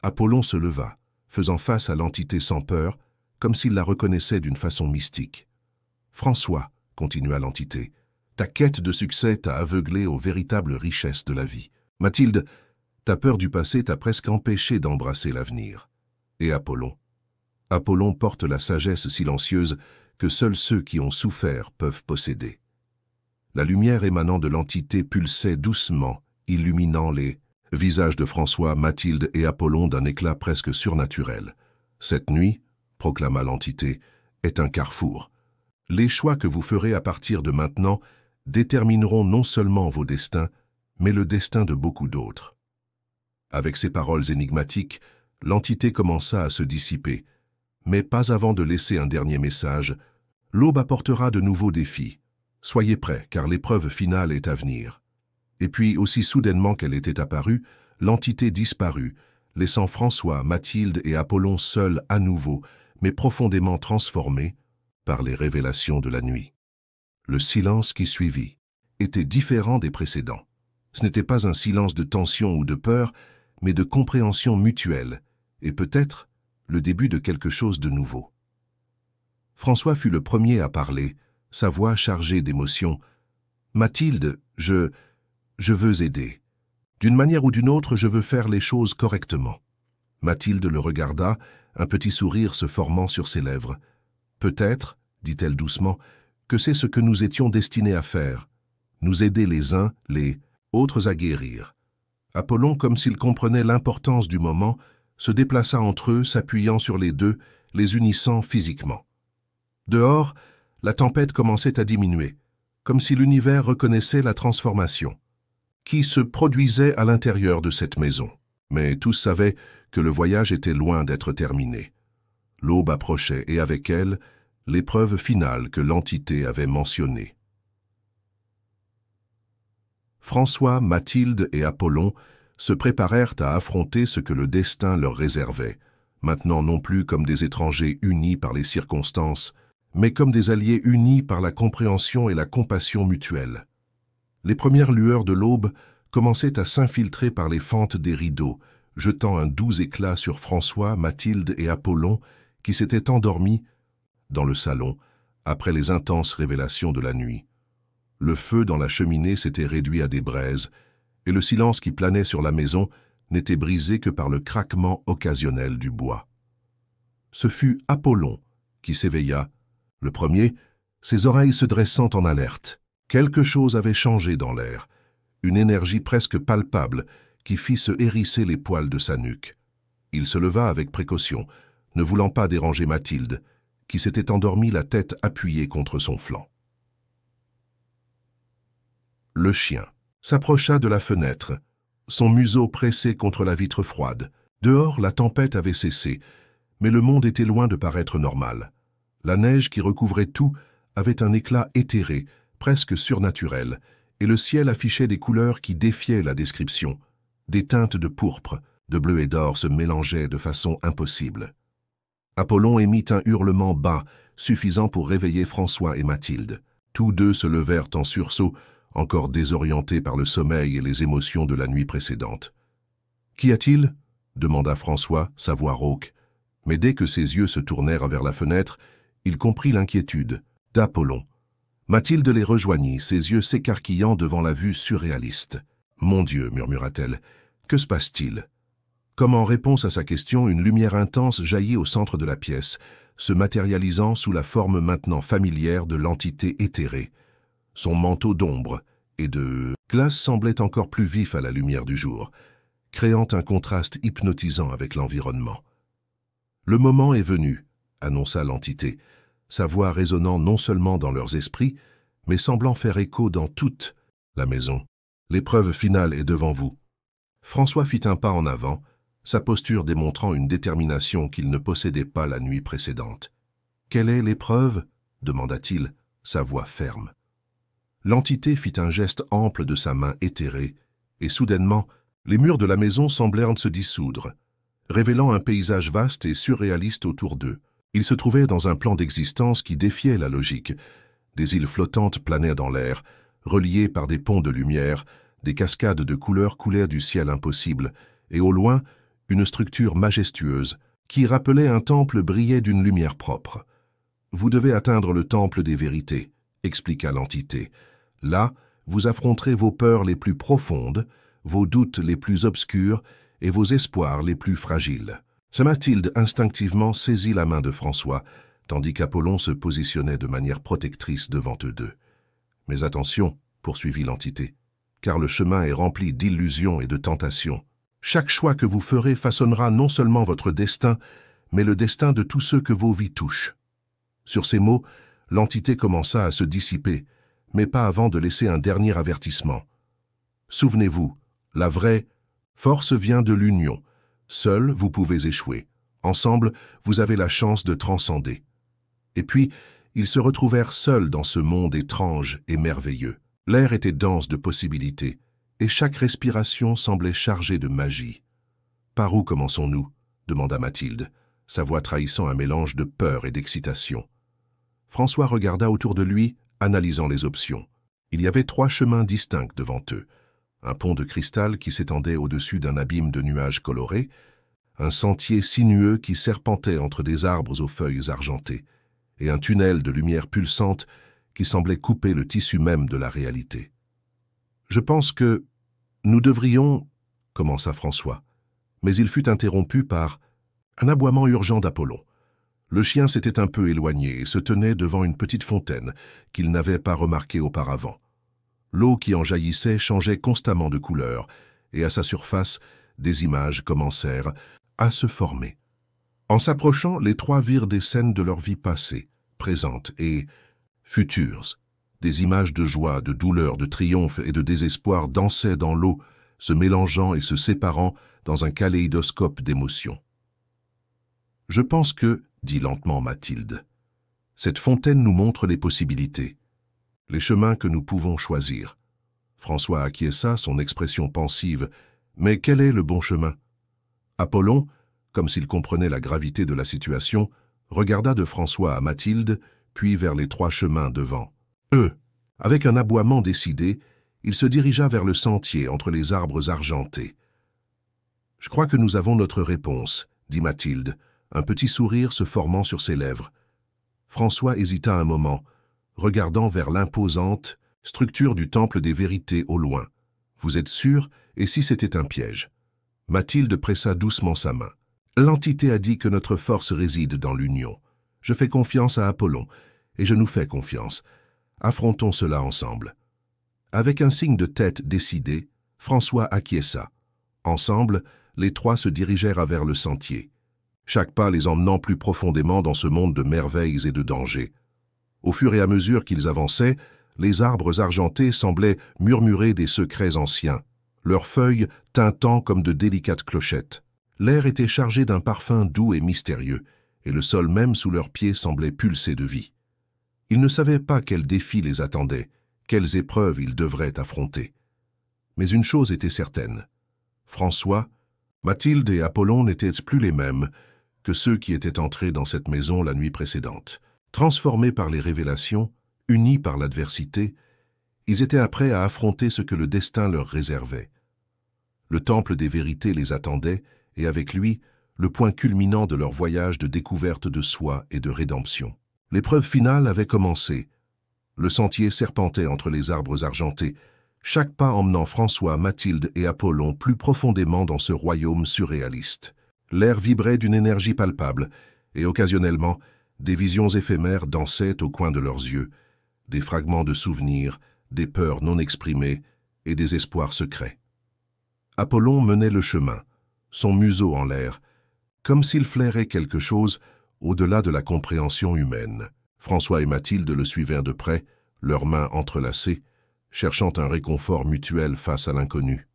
Speaker 1: Apollon se leva, faisant face à l'entité sans peur, comme s'il la reconnaissait d'une façon mystique. « François, » continua l'entité, « ta quête de succès t'a aveuglé aux véritables richesses de la vie. Mathilde, ta peur du passé t'a presque empêché d'embrasser l'avenir. Et Apollon? Apollon porte la sagesse silencieuse que seuls ceux qui ont souffert peuvent posséder. » La lumière émanant de l'entité pulsait doucement, illuminant les visages de François, Mathilde et Apollon d'un éclat presque surnaturel. « Cette nuit, » proclama l'entité, « est un carrefour. Les choix que vous ferez à partir de maintenant détermineront non seulement vos destins, mais le destin de beaucoup d'autres. Avec ces paroles énigmatiques, l'entité commença à se dissiper, mais pas avant de laisser un dernier message. L'aube apportera de nouveaux défis. Soyez prêts, car l'épreuve finale est à venir. Et puis, aussi soudainement qu'elle était apparue, l'entité disparut, laissant François, Mathilde et Apollon seuls à nouveau, mais profondément transformés par les révélations de la nuit. Le silence qui suivit était différent des précédents. Ce n'était pas un silence de tension ou de peur, mais de compréhension mutuelle, et peut-être le début de quelque chose de nouveau. François fut le premier à parler, sa voix chargée d'émotion. « Mathilde, je veux aider. D'une manière ou d'une autre, je veux faire les choses correctement. » Mathilde le regarda, un petit sourire se formant sur ses lèvres. « Peut-être, dit-elle doucement, que c'est ce que nous étions destinés à faire, nous aider les uns, les autres à guérir. » Apollon, comme s'il comprenait l'importance du moment, se déplaça entre eux, s'appuyant sur les deux, les unissant physiquement. Dehors, la tempête commençait à diminuer, comme si l'univers reconnaissait la transformation qui se produisait à l'intérieur de cette maison. Mais tous savaient que le voyage était loin d'être terminé. L'aube approchait et avec elle, l'épreuve finale que l'entité avait mentionnée. François, Mathilde et Apollon se préparèrent à affronter ce que le destin leur réservait, maintenant non plus comme des étrangers unis par les circonstances, mais comme des alliés unis par la compréhension et la compassion mutuelle. Les premières lueurs de l'aube commençaient à s'infiltrer par les fentes des rideaux, jetant un doux éclat sur François, Mathilde et Apollon, qui s'étaient endormis dans le salon, après les intenses révélations de la nuit. Le feu dans la cheminée s'était réduit à des braises, et le silence qui planait sur la maison n'était brisé que par le craquement occasionnel du bois. Ce fut Apollon qui s'éveilla, le premier, ses oreilles se dressant en alerte. Quelque chose avait changé dans l'air, une énergie presque palpable qui fit se hérisser les poils de sa nuque. Il se leva avec précaution, ne voulant pas déranger Mathilde, qui s'était endormie la tête appuyée contre son flanc. Le chien s'approcha de la fenêtre, son museau pressé contre la vitre froide. Dehors, la tempête avait cessé, mais le monde était loin de paraître normal. La neige qui recouvrait tout avait un éclat éthéré, presque surnaturel, et le ciel affichait des couleurs qui défiaient la description. Des teintes de pourpre, de bleu et d'or se mélangeaient de façon impossible. Apollon émit un hurlement bas, suffisant pour réveiller François et Mathilde. Tous deux se levèrent en sursaut, encore désorientés par le sommeil et les émotions de la nuit précédente. « Qu'y a-t-il » demanda François, sa voix rauque. Mais dès que ses yeux se tournèrent vers la fenêtre, il comprit l'inquiétude d'Apollon. Mathilde les rejoignit, ses yeux s'écarquillant devant la vue surréaliste. « Mon Dieu » murmura-t-elle, « que se passe-t-il » Comme en réponse à sa question, une lumière intense jaillit au centre de la pièce, se matérialisant sous la forme maintenant familière de l'entité éthérée. Son manteau d'ombre et de glace semblait encore plus vif à la lumière du jour, créant un contraste hypnotisant avec l'environnement. « Le moment est venu » annonça l'entité, sa voix résonnant non seulement dans leurs esprits, mais semblant faire écho dans toute la maison. « L'épreuve finale est devant vous. » François fit un pas en avant, sa posture démontrant une détermination qu'il ne possédait pas la nuit précédente. « Quelle est l'épreuve » demanda-t-il, sa voix ferme. L'entité fit un geste ample de sa main éthérée, et soudainement, les murs de la maison semblèrent se dissoudre, révélant un paysage vaste et surréaliste autour d'eux. Ils se trouvaient dans un plan d'existence qui défiait la logique. Des îles flottantes planaient dans l'air, reliées par des ponts de lumière, des cascades de couleurs coulaient du ciel impossible, et au loin, une structure majestueuse, qui rappelait un temple brillait d'une lumière propre. « Vous devez atteindre le temple des vérités », expliqua l'entité. « Là, vous affronterez vos peurs les plus profondes, vos doutes les plus obscurs et vos espoirs les plus fragiles. » Mathilde instinctivement saisit la main de François, tandis qu'Apollon se positionnait de manière protectrice devant eux deux. « Mais attention, » poursuivit l'entité, « car le chemin est rempli d'illusions et de tentations. Chaque choix que vous ferez façonnera non seulement votre destin, mais le destin de tous ceux que vos vies touchent. » Sur ces mots, l'entité commença à se dissiper, mais pas avant de laisser un dernier avertissement. Souvenez-vous, la vraie force vient de l'union. Seul, vous pouvez échouer. Ensemble, vous avez la chance de transcender. » Et puis, ils se retrouvèrent seuls dans ce monde étrange et merveilleux. L'air était dense de possibilités, et chaque respiration semblait chargée de magie. « Par où commençons-nous » demanda Mathilde, sa voix trahissant un mélange de peur et d'excitation. François regarda autour de lui, analysant les options. Il y avait 3 chemins distincts devant eux. Un pont de cristal qui s'étendait au-dessus d'un abîme de nuages colorés, un sentier sinueux qui serpentait entre des arbres aux feuilles argentées, et un tunnel de lumière pulsante qui semblait couper le tissu même de la réalité. « Je pense que nous devrions... » commença François, mais il fut interrompu par un aboiement urgent d'Apollon. Le chien s'était un peu éloigné et se tenait devant une petite fontaine qu'il n'avait pas remarquée auparavant. L'eau qui en jaillissait changeait constamment de couleur, et à sa surface, des images commencèrent à se former. En s'approchant, les 3 virent des scènes de leur vie passée, présente et futures. Des images de joie, de douleur, de triomphe et de désespoir dansaient dans l'eau, se mélangeant et se séparant dans un kaléidoscope d'émotions. « Je pense que, dit lentement Mathilde, cette fontaine nous montre les possibilités, les chemins que nous pouvons choisir. » François acquiesça, son expression pensive. « Mais quel est le bon chemin ?» Apollon, comme s'il comprenait la gravité de la situation, regarda de François à Mathilde, puis vers les 3 chemins devant eux. Avec un aboiement décidé, il se dirigea vers le sentier entre les arbres argentés. « Je crois que nous avons notre réponse, » dit Mathilde, un petit sourire se formant sur ses lèvres. François hésita un moment, regardant vers l'imposante structure du temple des vérités au loin. « Vous êtes sûr? Et si c'était un piège ?» Mathilde pressa doucement sa main. « L'entité a dit que notre force réside dans l'union. Je fais confiance à Apollon, et je nous fais confiance. Affrontons cela ensemble. » Avec un signe de tête décidé, François acquiesça. Ensemble, les 3 se dirigèrent vers le sentier, chaque pas les emmenant plus profondément dans ce monde de merveilles et de dangers. Au fur et à mesure qu'ils avançaient, les arbres argentés semblaient murmurer des secrets anciens, leurs feuilles tintant comme de délicates clochettes. L'air était chargé d'un parfum doux et mystérieux, et le sol même sous leurs pieds semblait pulser de vie. Ils ne savaient pas quels défis les attendaient, quelles épreuves ils devraient affronter. Mais une chose était certaine. François, Mathilde et Apollon n'étaient plus les mêmes que ceux qui étaient entrés dans cette maison la nuit précédente. Transformés par les révélations, unis par l'adversité, ils étaient prêts à affronter ce que le destin leur réservait. Le temple des vérités les attendait, et avec lui, le point culminant de leur voyage de découverte de soi et de rédemption. L'épreuve finale avait commencé. Le sentier serpentait entre les arbres argentés, chaque pas emmenant François, Mathilde et Apollon plus profondément dans ce royaume surréaliste. L'air vibrait d'une énergie palpable, et occasionnellement, des visions éphémères dansaient au coin de leurs yeux, des fragments de souvenirs, des peurs non exprimées et des espoirs secrets. Apollon menait le chemin, son museau en l'air, comme s'il flairait quelque chose au-delà de la compréhension humaine. François et Mathilde le suivaient de près, leurs mains entrelacées, cherchant un réconfort mutuel face à l'inconnu.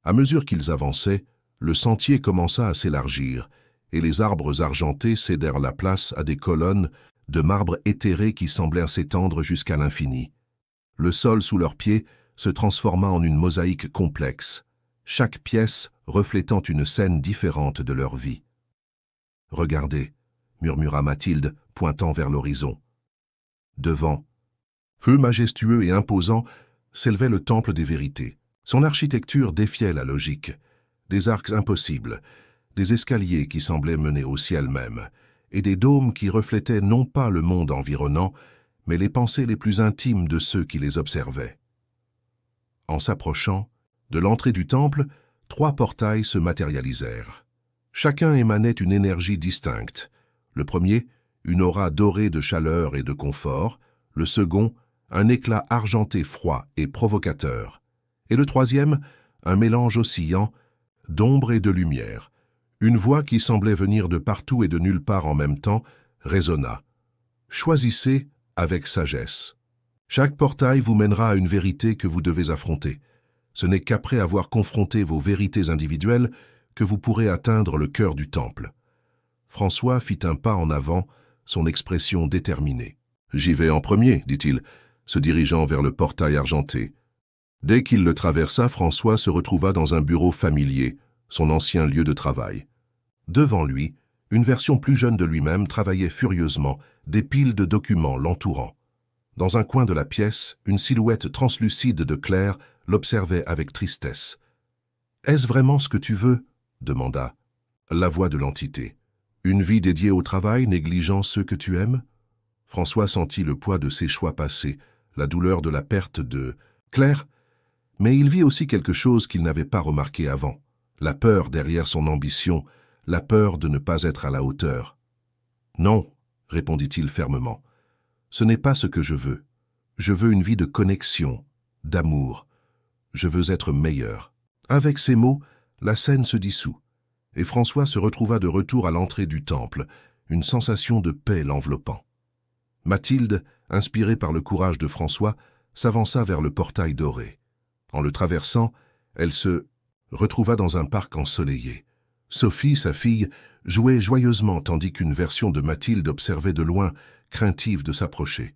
Speaker 1: À mesure qu'ils avançaient, le sentier commença à s'élargir, et les arbres argentés cédèrent la place à des colonnes de marbre éthéré qui semblaient s'étendre jusqu'à l'infini. Le sol sous leurs pieds se transforma en une mosaïque complexe, chaque pièce reflétant une scène différente de leur vie. « Regardez » murmura Mathilde, pointant vers l'horizon. Devant, feu majestueux et imposant, s'élevait le temple des vérités. Son architecture défiait la logique. Des arcs impossibles, des escaliers qui semblaient mener au ciel même, et des dômes qui reflétaient non pas le monde environnant, mais les pensées les plus intimes de ceux qui les observaient. En s'approchant, de l'entrée du temple, 3 portails se matérialisèrent. Chacun émanait une énergie distincte. Le premier, une aura dorée de chaleur et de confort. Le second, un éclat argenté froid et provocateur. Et le troisième, un mélange oscillant d'ombre et de lumière. Une voix qui semblait venir de partout et de nulle part en même temps résonna. « Choisissez avec sagesse. Chaque portail vous mènera à une vérité que vous devez affronter. Ce n'est qu'après avoir confronté vos vérités individuelles que vous pourrez atteindre le cœur du temple. François fit un pas en avant, son expression déterminée. « J'y vais en premier, dit-il, se dirigeant vers le portail argenté. Dès qu'il le traversa, François se retrouva dans un bureau familier, son ancien lieu de travail. Devant lui, une version plus jeune de lui-même travaillait furieusement, des piles de documents l'entourant. Dans un coin de la pièce, une silhouette translucide de Claire l'observait avec tristesse. « Est-ce vraiment ce que tu veux ?» demanda la voix de l'entité. « Une vie dédiée au travail, négligeant ceux que tu aimes ?» François sentit le poids de ses choix passés, la douleur de la perte de Claire, mais il vit aussi quelque chose qu'il n'avait pas remarqué avant, la peur derrière son ambition, la peur de ne pas être à la hauteur. « Non, » répondit-il fermement, « ce n'est pas ce que je veux. Je veux une vie de connexion, d'amour. Je veux être meilleur. » Avec ces mots, la scène se dissout, et François se retrouva de retour à l'entrée du temple, une sensation de paix l'enveloppant. Mathilde, inspirée par le courage de François, s'avança vers le portail doré. En le traversant, elle se retrouva dans un parc ensoleillé. Sophie, sa fille, jouait joyeusement tandis qu'une version de Mathilde observait de loin, craintive de s'approcher.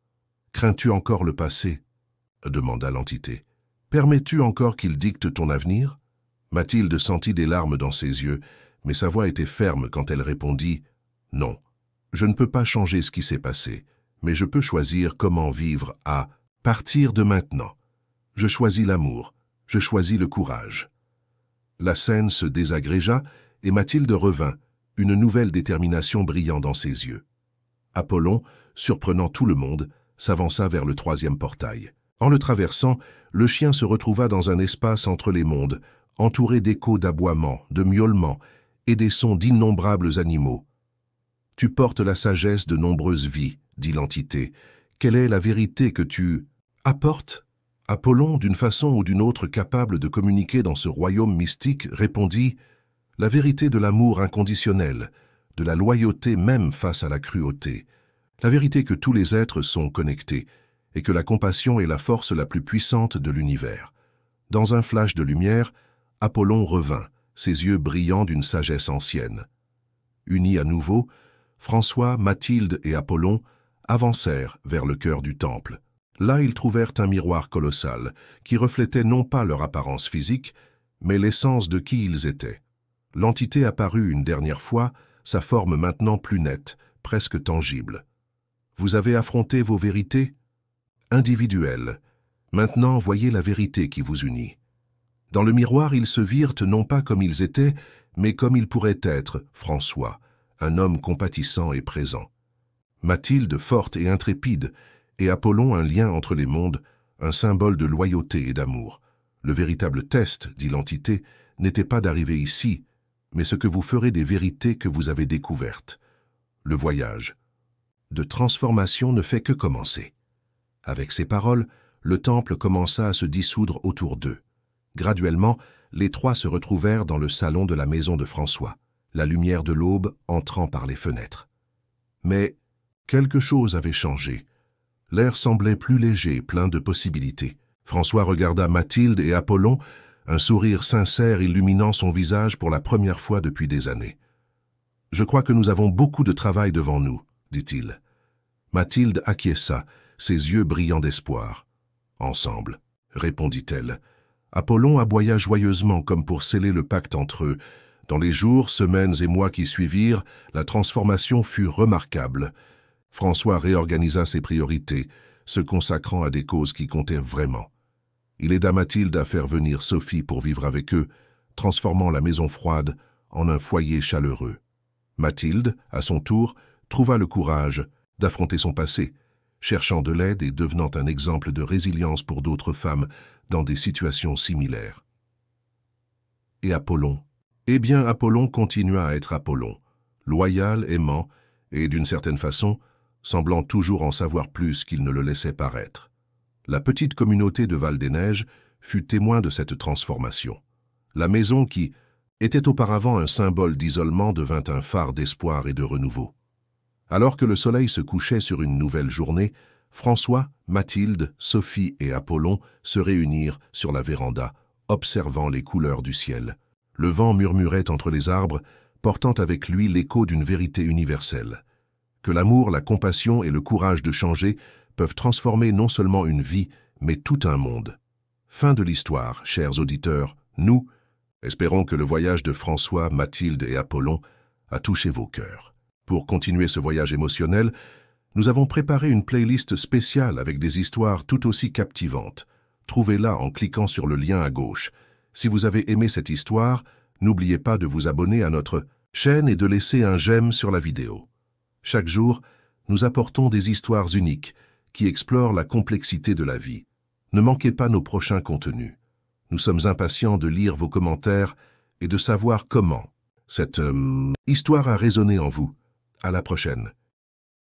Speaker 1: « Crains-tu encore le passé ?» demanda l'entité. « Permets-tu encore qu'il dicte ton avenir ?» Mathilde sentit des larmes dans ses yeux, mais sa voix était ferme quand elle répondit « Non, je ne peux pas changer ce qui s'est passé, mais je peux choisir comment vivre à partir de maintenant. Je choisis l'amour, je choisis le courage. » La scène se désagrégea et Mathilde revint, une nouvelle détermination brillant dans ses yeux. Apollon, surprenant tout le monde, s'avança vers le troisième portail. En le traversant, le chien se retrouva dans un espace entre les mondes, entouré d'échos d'aboiements, de miaulements et des sons d'innombrables animaux. « Tu portes la sagesse de nombreuses vies, » dit l'entité. « Quelle est la vérité que tu apportes ?» Apollon, d'une façon ou d'une autre capable de communiquer dans ce royaume mystique, répondit « La vérité de l'amour inconditionnel, de la loyauté même face à la cruauté, la vérité que tous les êtres sont connectés et que la compassion est la force la plus puissante de l'univers. » Dans un flash de lumière, Apollon revint, ses yeux brillants d'une sagesse ancienne. Unis à nouveau, François, Mathilde et Apollon avancèrent vers le cœur du temple. Là, ils trouvèrent un miroir colossal, qui reflétait non pas leur apparence physique, mais l'essence de qui ils étaient. L'entité apparut une dernière fois, sa forme maintenant plus nette, presque tangible. Vous avez affronté vos vérités individuelles. Maintenant, voyez la vérité qui vous unit. Dans le miroir, ils se virent non pas comme ils étaient, mais comme ils pourraient être, François, un homme compatissant et présent. Mathilde, forte et intrépide, et Apollon, un lien entre les mondes, un symbole de loyauté et d'amour. Le véritable test, dit l'entité, n'était pas d'arriver ici, mais ce que vous ferez des vérités que vous avez découvertes. Le voyage de transformation ne fait que commencer. Avec ces paroles, le temple commença à se dissoudre autour d'eux. Graduellement, les trois se retrouvèrent dans le salon de la maison de François, la lumière de l'aube entrant par les fenêtres. Mais quelque chose avait changé. L'air semblait plus léger, plein de possibilités. François regarda Mathilde et Apollon, un sourire sincère illuminant son visage pour la première fois depuis des années. « Je crois que nous avons beaucoup de travail devant nous, » dit-il. Mathilde acquiesça, ses yeux brillants d'espoir. « Ensemble, » répondit-elle. Apollon aboya joyeusement comme pour sceller le pacte entre eux. Dans les jours, semaines et mois qui suivirent, la transformation fut remarquable. François réorganisa ses priorités, se consacrant à des causes qui comptaient vraiment. Il aida Mathilde à faire venir Sophie pour vivre avec eux, transformant la maison froide en un foyer chaleureux. Mathilde, à son tour, trouva le courage d'affronter son passé, cherchant de l'aide et devenant un exemple de résilience pour d'autres femmes dans des situations similaires. Et Apollon? Eh bien, Apollon continua à être Apollon, loyal, aimant, et d'une certaine façon, semblant toujours en savoir plus qu'il ne le laissait paraître. La petite communauté de Val-des-Neiges fut témoin de cette transformation. La maison qui était auparavant un symbole d'isolement devint un phare d'espoir et de renouveau. Alors que le soleil se couchait sur une nouvelle journée, François, Mathilde, Sophie et Apollon se réunirent sur la véranda, observant les couleurs du ciel. Le vent murmurait entre les arbres, portant avec lui l'écho d'une vérité universelle. Que l'amour, la compassion et le courage de changer peuvent transformer non seulement une vie, mais tout un monde. Fin de l'histoire, chers auditeurs. Nous, espérons que le voyage de François, Mathilde et Apollon a touché vos cœurs. Pour continuer ce voyage émotionnel, nous avons préparé une playlist spéciale avec des histoires tout aussi captivantes. Trouvez-la en cliquant sur le lien à gauche. Si vous avez aimé cette histoire, n'oubliez pas de vous abonner à notre chaîne et de laisser un j'aime sur la vidéo. Chaque jour, nous apportons des histoires uniques qui explorent la complexité de la vie. Ne manquez pas nos prochains contenus. Nous sommes impatients de lire vos commentaires et de savoir comment cette histoire a résonné en vous. À la prochaine.